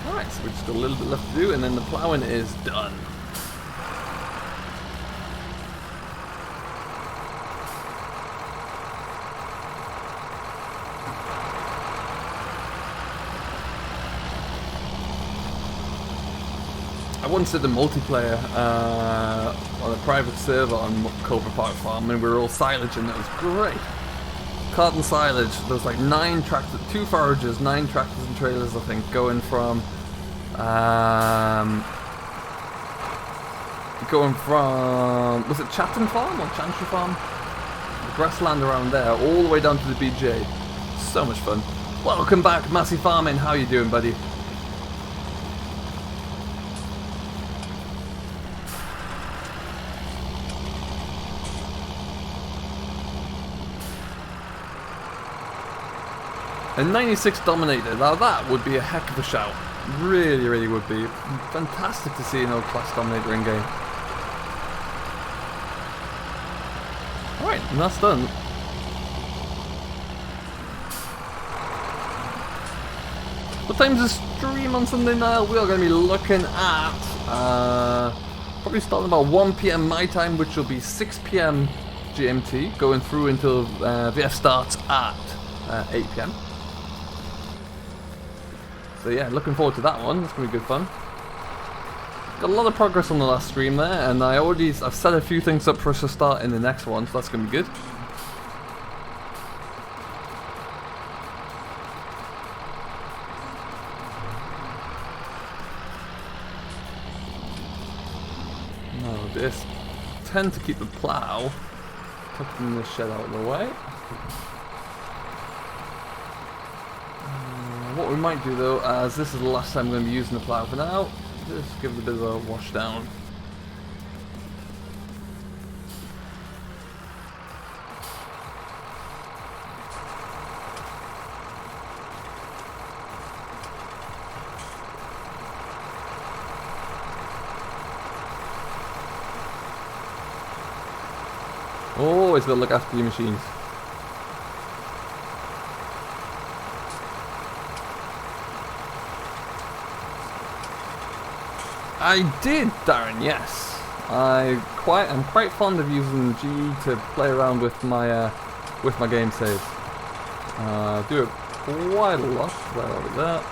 Speaker 3: Alright, so we've just got a little bit left to do, and then the ploughing is done. I once did a multiplayer on a private server on Cobra Park Farm, and we were all silage, and it was great. Cotton silage. There was like 9 tractors, 2 foragers, 9 tractors and trailers, I think, going from was it Chatham Farm or Chantry Farm? The grassland around there, all the way down to the BJ. So much fun. Welcome back, Massey Farming. How you doing, buddy? A 96 Dominator, now that would be a heck of a shout. Really, really would be. Fantastic to see an old class Dominator in game. Alright, and that's done. What time's the stream on Sunday night? We are going to be looking at probably starting about 1 PM my time, which will be 6 PM GMT, going through until VF starts at 8 PM. So yeah, looking forward to that one. It's going to be good fun. Got a lot of progress on the last stream there, and I've set a few things up for us to start in the next one, so that's going to be good. No, this tend to keep the plough tucked in this shed out of the way. What we might do though, as this is the last time I'm going to be using the plough for now, just give it a bit of a wash down. Always got to look after your machines. I did, Darren, yes. I'm quite fond of using G to play around with my game saves. Do it quite a lot. Where are we there?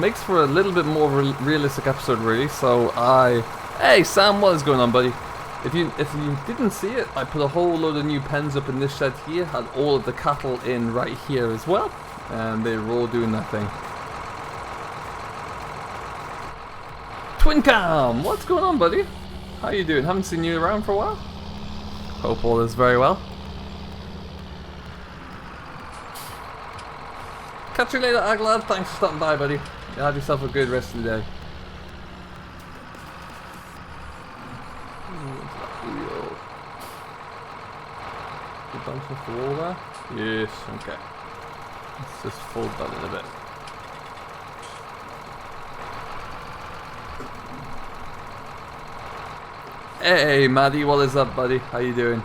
Speaker 3: Makes for a little bit more realistic episode, really. So hey Sam, what is going on, buddy? If you didn't see it, I put a whole load of new pens up in this shed here. Had all of the cattle in right here as well, and they were all doing that thing. Twincam, what's going on, buddy? How you doing? Haven't seen you around for a while. Hope all is very well. Catch you later, Aglad. Thanks for stopping by, buddy. You have yourself a good rest of the day. You bounce off the wall there? Yes, okay. Let's just fold that in a bit. Hey Maddie, what is up, buddy? How you doing?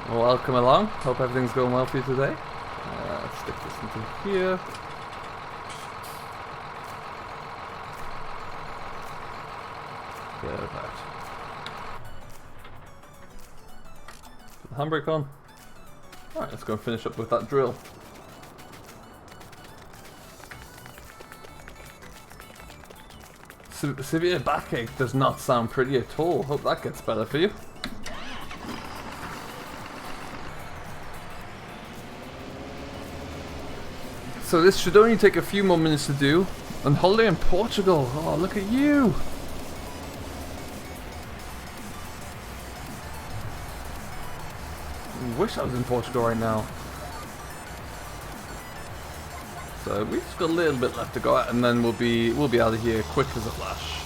Speaker 3: Well, welcome along. Hope everything's going well for you today. Let's stick this into here. Perfect. Put the handbrake on. Alright, let's go and finish up with that drill. Severe backache does not sound pretty at all. Hope that gets better for you. So this should only take a few more minutes to do. On holiday in Portugal. Oh, look at you! Wish I was in Portugal right now. So we've just got a little bit left to go at, and then we'll be out of here quick as a flash.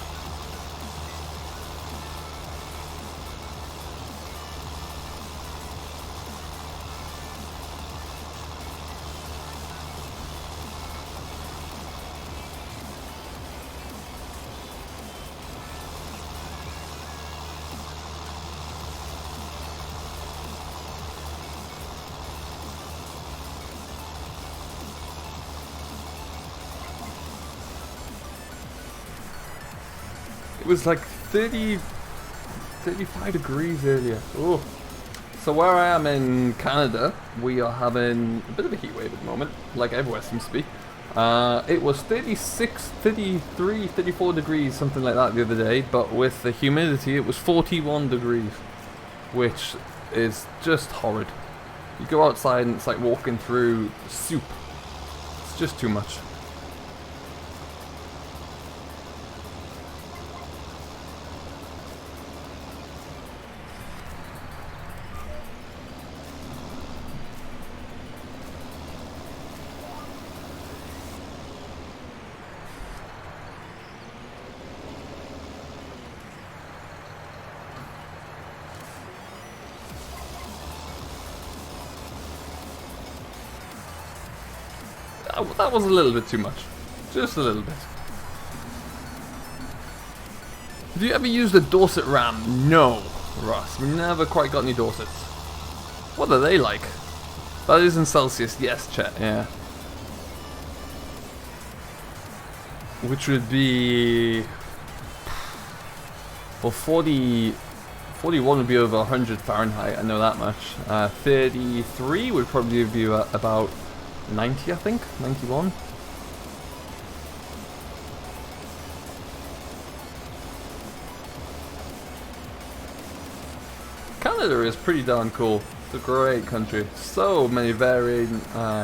Speaker 3: It was like 35 degrees earlier. Oh. So where I am in Canada, we are having a bit of a heat wave at the moment, like everywhere seems to be. It was 36, 33, 34 degrees, something like that the other day, but with the humidity it was 41 degrees, which is just horrid. You go outside and it's like walking through soup. It's just too much. That was a little bit too much. Just a little bit. Have you ever used a Dorset ram? No, Ross. We never quite got any Dorsets. What are they like? That is in Celsius. Yes, Chet. Yeah. Which would be... Well, 41 would be over 100 Fahrenheit. I know that much. 33 would probably be about 90, I think, 91. Canada is pretty darn cool. It's a great country. So many varied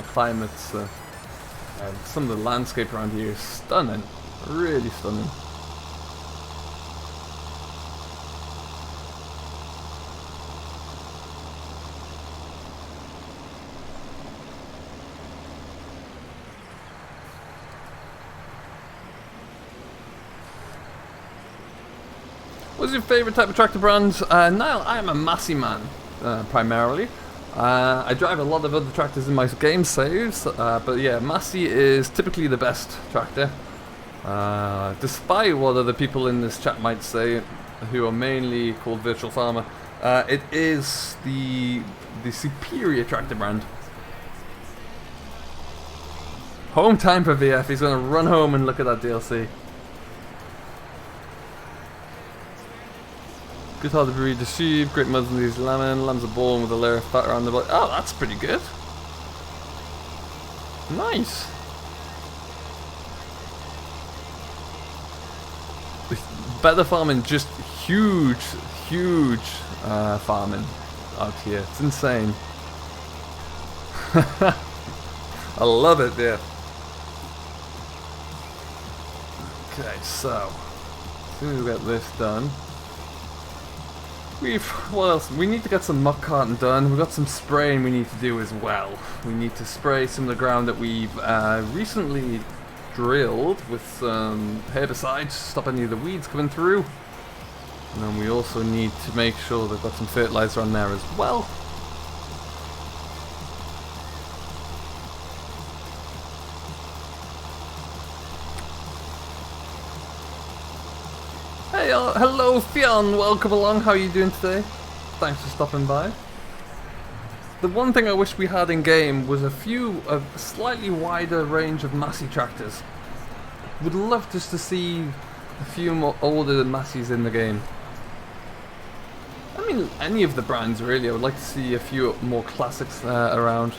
Speaker 3: climates. And some of the landscape around here is stunning. Really stunning. What's your favourite type of tractor brand? Niall, I am a Massey man, primarily. I drive a lot of other tractors in my game saves, but yeah, Massey is typically the best tractor. Despite what other people in this chat might say, who are mainly called Virtual Farmer, it is the superior tractor brand. Home time for VF, he's going to run home and look at that DLC. Good hard to breed the sheep, great muzzle these lambs are born with a layer of fat around the body. Oh, that's pretty good. Nice. Better farming, just huge farming out here. It's insane. I love it, yeah. Okay, so as soon as we get this done, what else? We need to get some muck carting done. We've got some spraying we need to do as well. We need to spray some of the ground that we've recently drilled with some herbicides to stop any of the weeds coming through. And then we also need to make sure they've got some fertilizer on there as well. Hey, hello Fionn, welcome along, how are you doing today? Thanks for stopping by. The one thing I wish we had in game was a slightly wider range of Massey tractors. Would love just to see a few more older Massey's in the game. I mean, any of the brands really. I would like to see a few more classics around.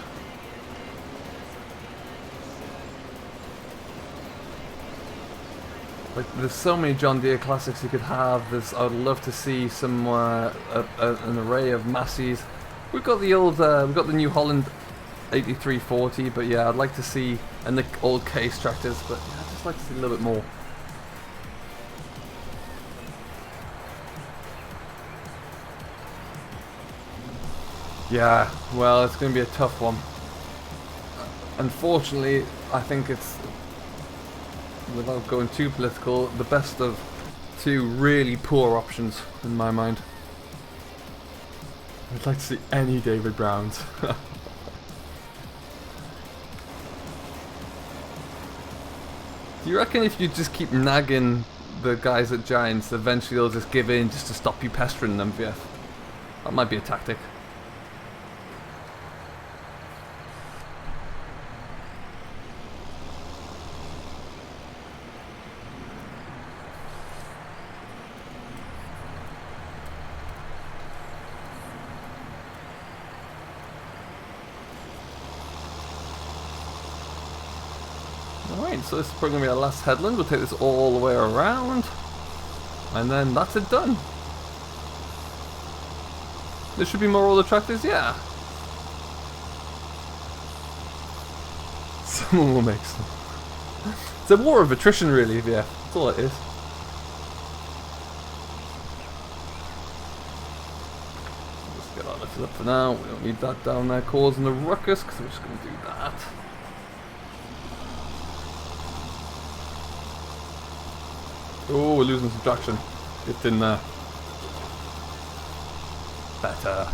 Speaker 3: Like, there's so many John Deere classics you could have. I would love to see some an array of Massey's. We've got the old, we've got the New Holland 8340, but yeah, I'd like to see, and the old case tractors, but yeah, I'd just like to see a little bit more. Yeah, well, it's going to be a tough one. Unfortunately, I think it's, without going too political, the best of two really poor options in my mind. I'd like to see any David Browns. Do you reckon if you just keep nagging the guys at Giants, eventually they'll just give in just to stop you pestering them, VF? That might be a tactic. Alright, so this is probably going to be our last headland. We'll take this all the way around. And then that's it done. There should be more older tractors, yeah. Someone will make some. It's a war of attrition really, yeah. That's all it is. Let's get that lifted up for now. We don't need that down there causing the ruckus, because we're just going to do that. Oh, we're losing some traction. Get in there. Better.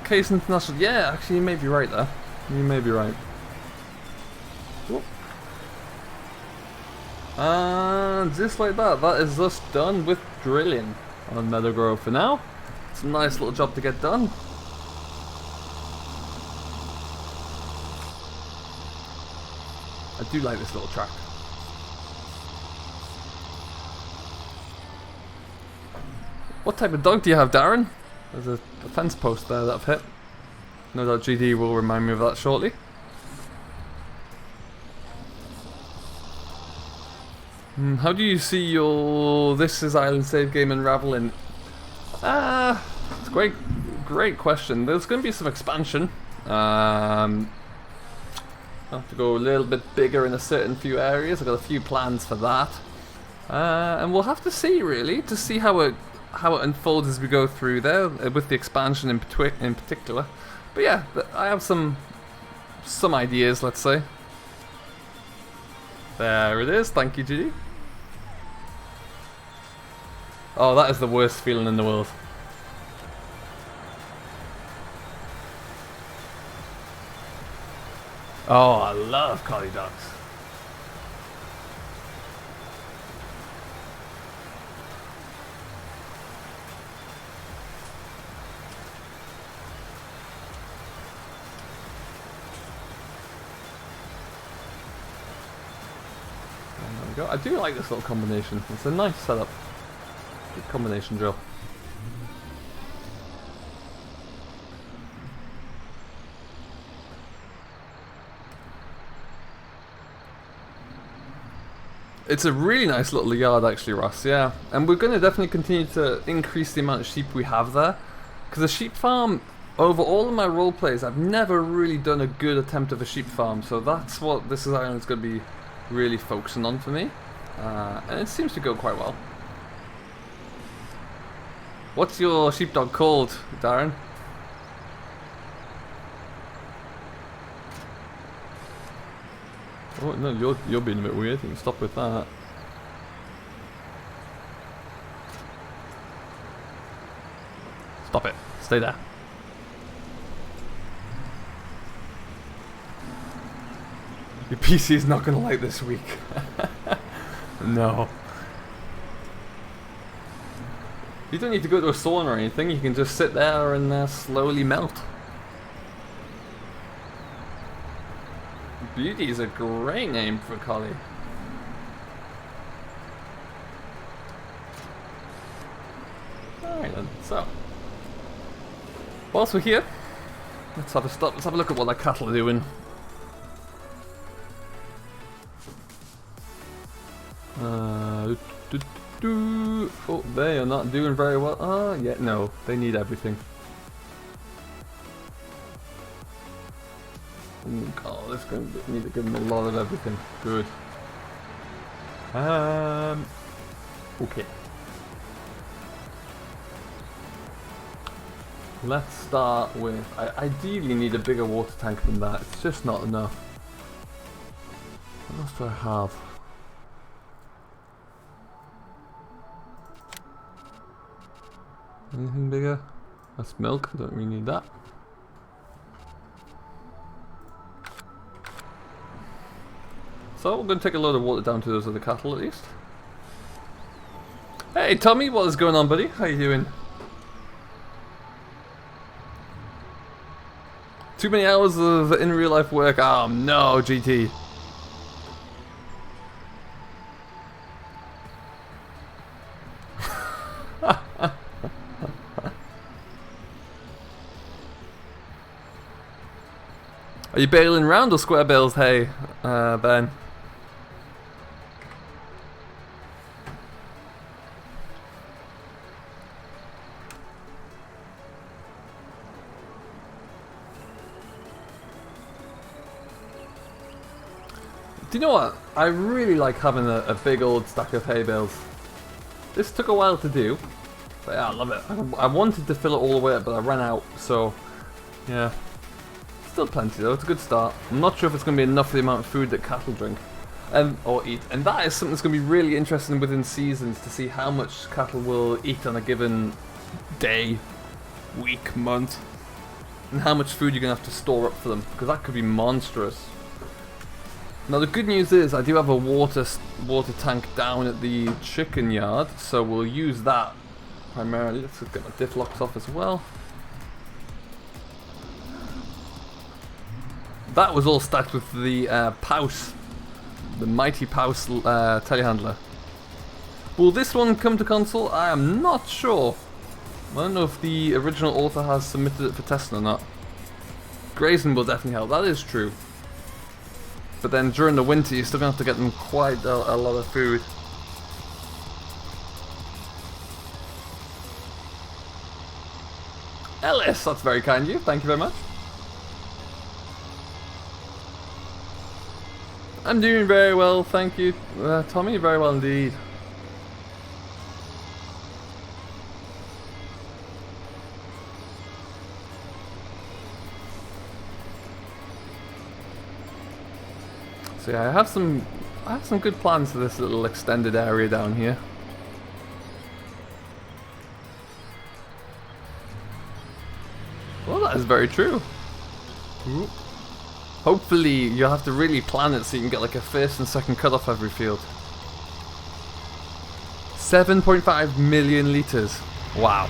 Speaker 3: Case International, yeah, actually you may be right there. You may be right. Whoop. And just like that, that is us done with drilling on Meadow Grove for now. It's a nice little job to get done. I do like this little track. What type of dog do you have, Darren? There's a fence post there that I've hit. No doubt GD will remind me of that shortly. How do you see your This Is Island save game unraveling? It's a great question. There's going to be some expansion. I'll have to go a little bit bigger in a certain few areas. I've got a few plans for that. And we'll have to see really, to see how it unfolds as we go through there, with the expansion in particular. But yeah, I have some ideas, let's say. There it is, thank you, GD. Oh, that is the worst feeling in the world. Oh, I love collie dogs. I do like this little combination. It's a nice setup. Good combination drill. It's a really nice little yard actually, Ross, yeah. And we're going to definitely continue to increase the amount of sheep we have there. Because a sheep farm, over all of my role plays, I've never really done a good attempt of a sheep farm. So that's what This Is Ireland's going to be really focusing on for me. And it seems to go quite well. What's your sheepdog called, Darren? Oh no, you're being a bit weird. You can stop with that. Stop it. Stay there. Your PC is not going to like this week. No. You don't need to go to a sauna or anything. You can just sit there and slowly melt. Beauty is a great name for a collie. Alright then, so. Whilst we're here, let's have a stop. Let's have a look at what our cattle are doing. Oh, they are not doing very well. Yeah, no, they need everything. Oh, this is going to need to give them a lot of everything. Good. Okay. Let's start with. I ideally need a bigger water tank than that. It's just not enough. What else do I have? Anything bigger? That's milk. Don't really need that. So we're going to take a load of water down to those other cattle at least. Hey Tommy, what is going on, buddy? How you doing? Too many hours of in real life work. Oh no, GT. Are you bailing round or square bales? Hey, Ben. Do you know what? I really like having a big old stack of hay bales. This took a while to do, but yeah, I love it. I wanted to fill it all the way up, but I ran out, so yeah. Still plenty though, it's a good start. I'm not sure if it's going to be enough for the amount of food that cattle drink or eat. And that is something that's going to be really interesting within seasons, to see how much cattle will eat on a given day, week, month. And how much food you're going to have to store up for them, because that could be monstrous. Now the good news is I do have a water tank down at the chicken yard, so we'll use that primarily. Let's get my diff locks off as well. That was all stacked with the Paus, the mighty Paus telehandler. Will this one come to console? I am not sure. I don't know if the original author has submitted it for testing or not. Grazing will definitely help, that is true. But then during the winter you're still going to have to get them quite a lot of food. Ellis, that's very kind of you, thank you very much. I'm doing very well, thank you, Tommy, very well indeed. So yeah, I have some good plans for this little extended area down here. Well, that is very true. Ooh. Hopefully you'll have to really plan it so you can get like a first and second cut off every field. 7.5 million litres. Wow.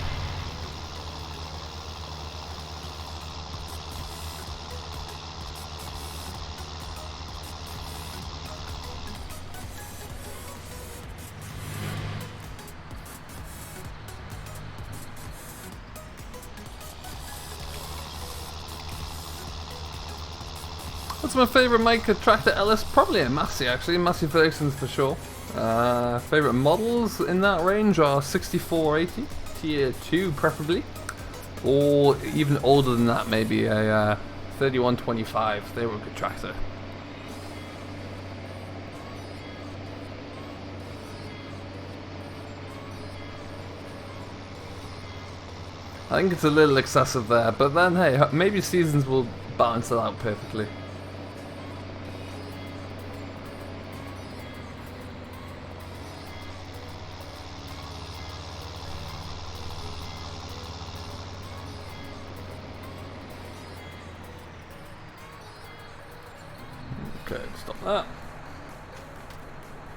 Speaker 3: What's my favourite Mica tractor, Ellis? Probably a Massey actually, Massey Ferguson's for sure. Favourite models in that range are 6480, tier 2 preferably. Or even older than that, maybe a 3125, they were a good tractor. I think it's a little excessive there, but then hey, maybe seasons will balance it out perfectly. Okay, stop that.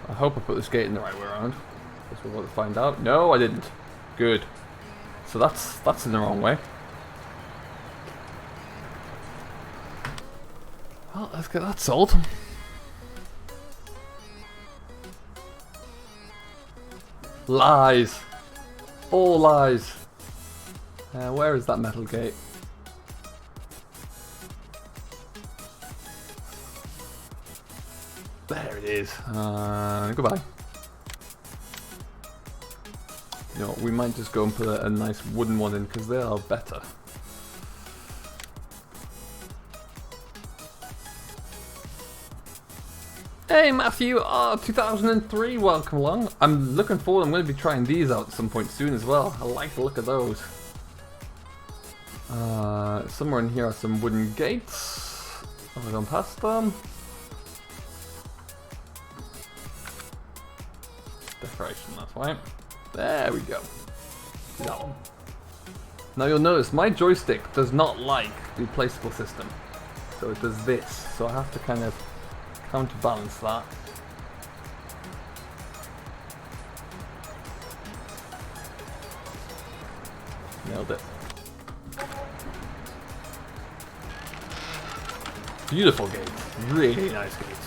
Speaker 3: I hope I put this gate in the right way around. Guess we're about to find out. No, I didn't. Good. So that's in the wrong way. Well, let's get that sold. Lies. All lies. Where is that metal gate? There it is. Goodbye. You know what, we might just go and put a nice wooden one in because they are better. Hey Matthew, 2003, welcome along. I'm looking forward, I'm going to be trying these out at some point soon as well. I like the look of those. Somewhere in here are some wooden gates. I've gone past them. Decoration, that's right. There we go. See that one. Now you'll notice my joystick does not like the placeable system. So it does this. So I have to kind of counterbalance that. Nailed it. Beautiful gates. Really nice gates.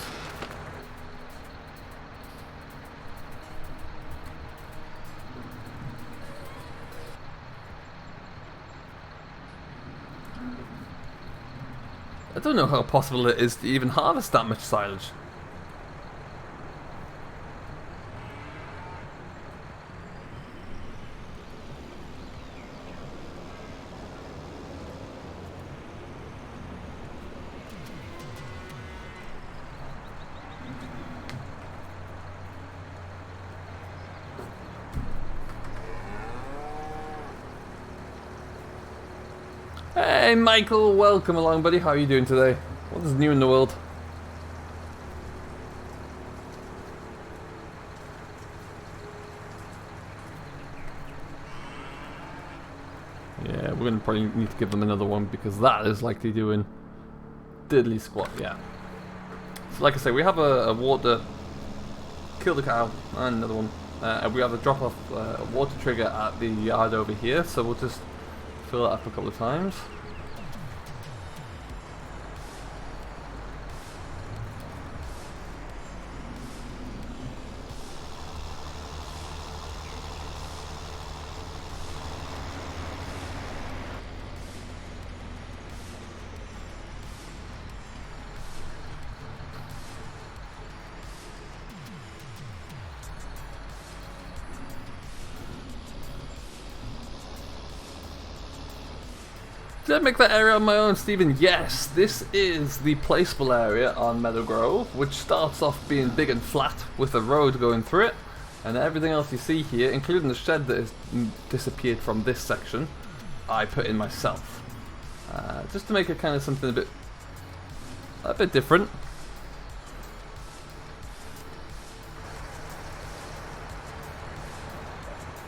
Speaker 3: I don't know how possible it is to even harvest that much silage. Hey Michael, welcome along buddy, how are you doing today? What is new in the world? Yeah, we're gonna probably need to give them another one because that is likely doing diddly squat, yeah. So like I say, we have a water, kill the cow, and another one. And we have a drop off water trigger at the yard over here, so we'll just fill that up a couple of times. Did I make that area on my own, Stephen? Yes, this is the placeable area on Meadow Grove, which starts off being big and flat with a road going through it, and everything else you see here, including the shed that has disappeared from this section, I put in myself. Just to make it kind of something a bit different.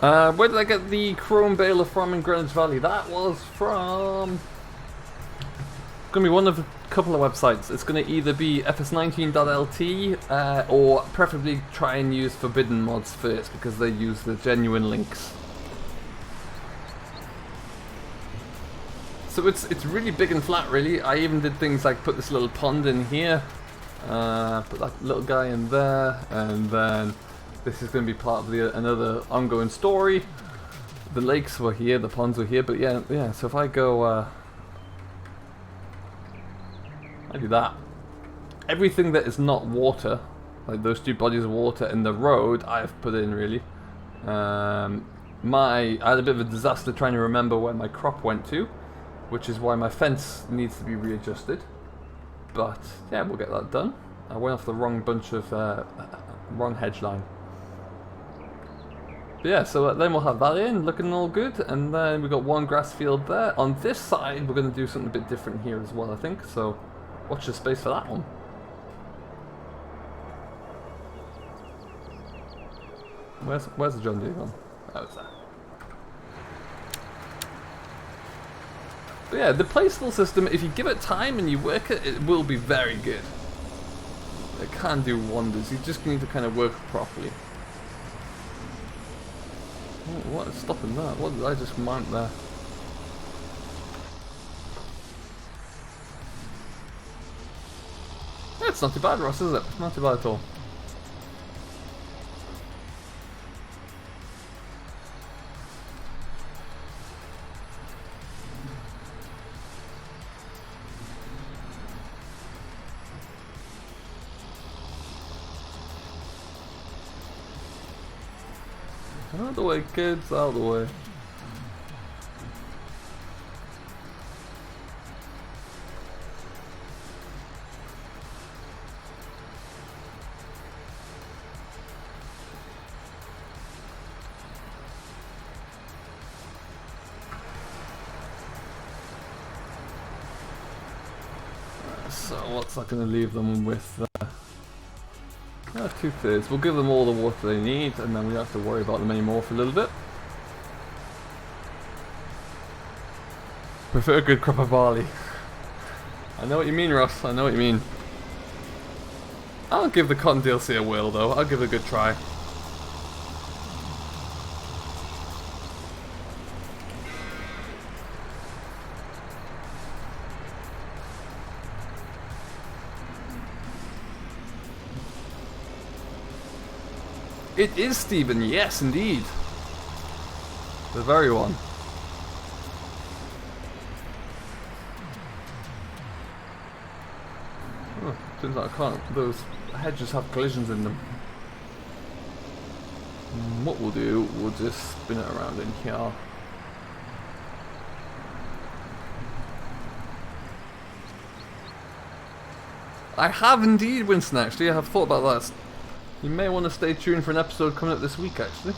Speaker 3: Where did I get the chrome baler from in Greenwich Valley? That was from... Going to be one of a couple of websites. It's going to either be fs19.lt or preferably try and use forbidden mods first because they use the genuine links. So it's really big and flat really. I even did things like put this little pond in here, put that little guy in there, and then this is going to be part of another ongoing story. The lakes were here, the ponds were here, but yeah. So if I go, I do that. Everything that is not water, like those two bodies of water in the road, I've put in really. I had a bit of a disaster trying to remember where my crop went to, which is why my fence needs to be readjusted. But yeah, we'll get that done. I went off the wrong bunch of wrong hedge line. But yeah, so then we'll have that in, looking all good, and then we've got one grass field there. On this side, we're going to do something a bit different here as well, I think, so watch the space for that one. Where's the John Deere gone? Oh, it's there. But yeah, the placeable system, if you give it time and you work it, it will be very good. can do wonders. You just need to kind of work properly. Oh, what is stopping that? What did I just mount there? Yeah, it's not too bad, Ross, is it? Not too bad at all. Out of the way, kids, out of the way. So what's that going to leave them with? 2/3. We'll give them all the water they need, and then we don't have to worry about them anymore for a little bit. Prefer a good crop of barley. I know what you mean, Ross. I know what you mean. I'll give the cotton DLC a whirl, though. I'll give it a good try. It is Stephen, yes indeed. The very one. Oh, turns out I can't. Those hedges have collisions in them. What we'll do, we'll just spin it around in here. I have indeed, Winston, actually. I have thought about that. You may want to stay tuned for an episode coming up this week, actually.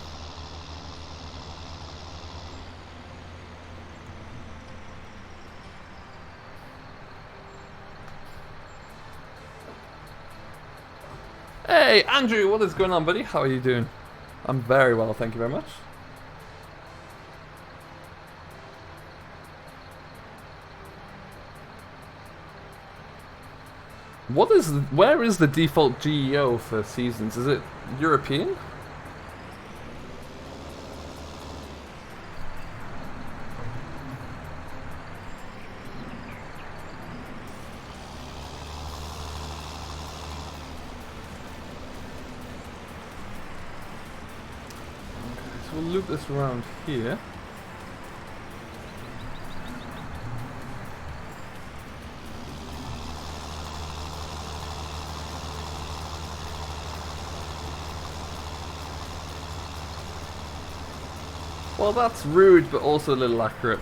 Speaker 3: Hey, Andrew, what is going on, buddy? How are you doing? I'm very well, thank you very much. Where is the default GEO for seasons? Is it European? Okay, so we'll loop this around here. Well, that's rude, but also a little accurate.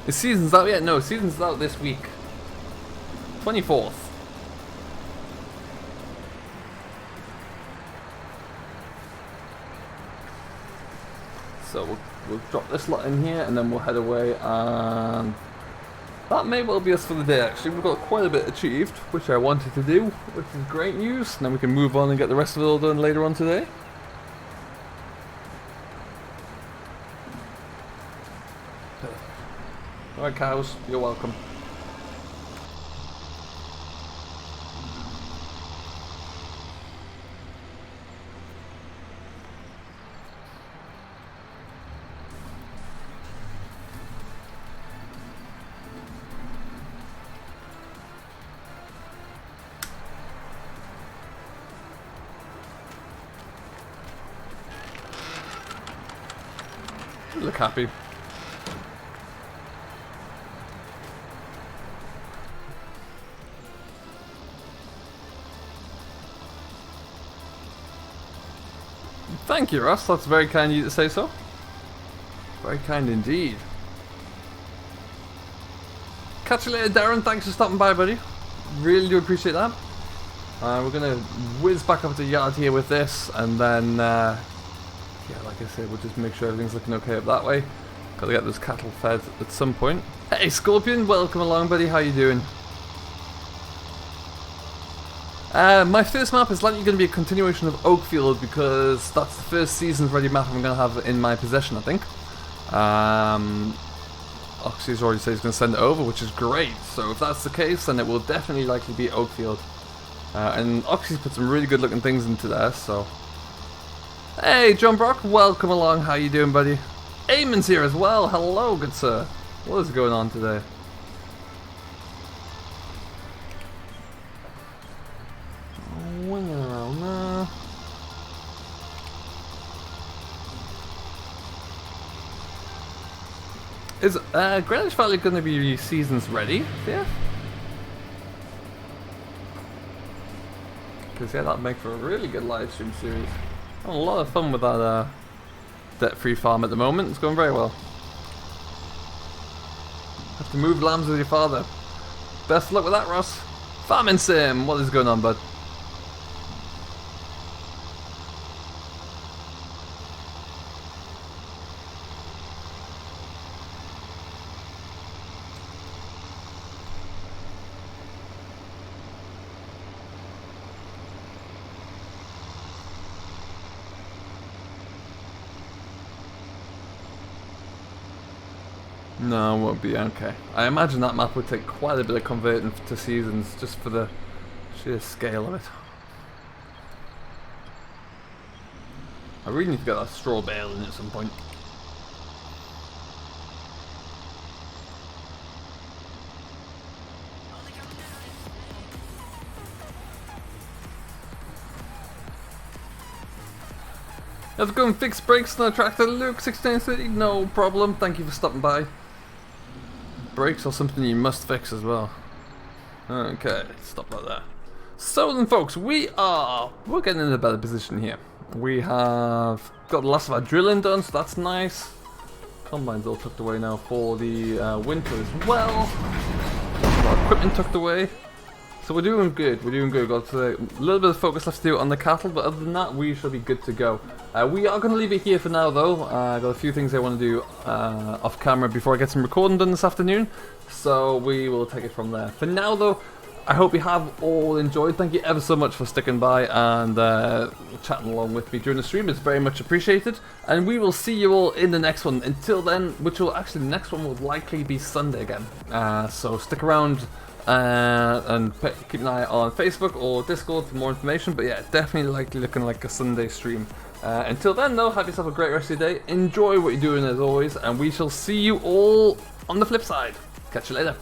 Speaker 3: Is Seasons out yet? No, Seasons out this week. 24th. So we'll drop this lot in here, and then we'll head away, and that may well be us for the day, actually. We've got quite a bit achieved, which I wanted to do, which is great news. And then we can move on and get the rest of it all done later on today. Alright, cows, you're welcome. Look happy. Thank you, Russ. That's very kind of you to say so. Very kind indeed. Catch you later, Darren. Thanks for stopping by, buddy. Really do appreciate that. We're gonna whiz back up to the yard here with this, and then yeah, like I said, we'll just make sure everything's looking okay up that way. Gotta get those cattle fed at some point. Hey, Scorpion, welcome along, buddy. How you doing? My first map is likely going to be a continuation of Oakfield, because that's the first season's ready map I'm going to have in my possession, I think. Oxy's already said he's going to send it over, which is great. So if that's the case, then it will definitely likely be Oakfield. And Oxy's put some really good looking things into there, so... Hey, John Brock, welcome along. How you doing, buddy? Eamon's here as well. Hello, good sir. What is going on today? Wing around there. Is Greenwich Valley going to be seasons ready? Yeah. Because yeah, that'd make for a really good live stream series. Having a lot of fun with that debt-free farm at the moment. It's going very well. Have to move lambs with your father. Best of luck with that, Ross. Farming sim. What is going on, bud? No, it won't be. Okay. I imagine that map would take quite a bit of converting to seasons just for the sheer scale of it. I really need to get that straw bale in at some point. How's it going? Fix brakes on the tractor, Luke 1630. No problem. Thank you for stopping by. Brakes are something you must fix as well. Okay, stop like that. So then, folks, we're getting in a better position here. We have got the last of our drilling done, so that's nice. Combine's all tucked away now for the winter as well. Our equipment tucked away. So we're doing good, Got a little bit of focus left to do on the cattle, but other than that, we shall be good to go. We are going to leave it here for now, though. I've got a few things I want to do off camera before I get some recording done this afternoon, so we will take it from there. For now, though, I hope you have all enjoyed. Thank you ever so much for sticking by and chatting along with me during the stream. It's very much appreciated, and we will see you all in the next one. Until then, which will actually, the next one will likely be Sunday again, so stick around. And keep an eye on Facebook or Discord for more information, but yeah, definitely likely looking like a Sunday stream. Until then, though, have yourself a great rest of your day, enjoy what you're doing as always, and we shall see you all on the flip side. Catch you later.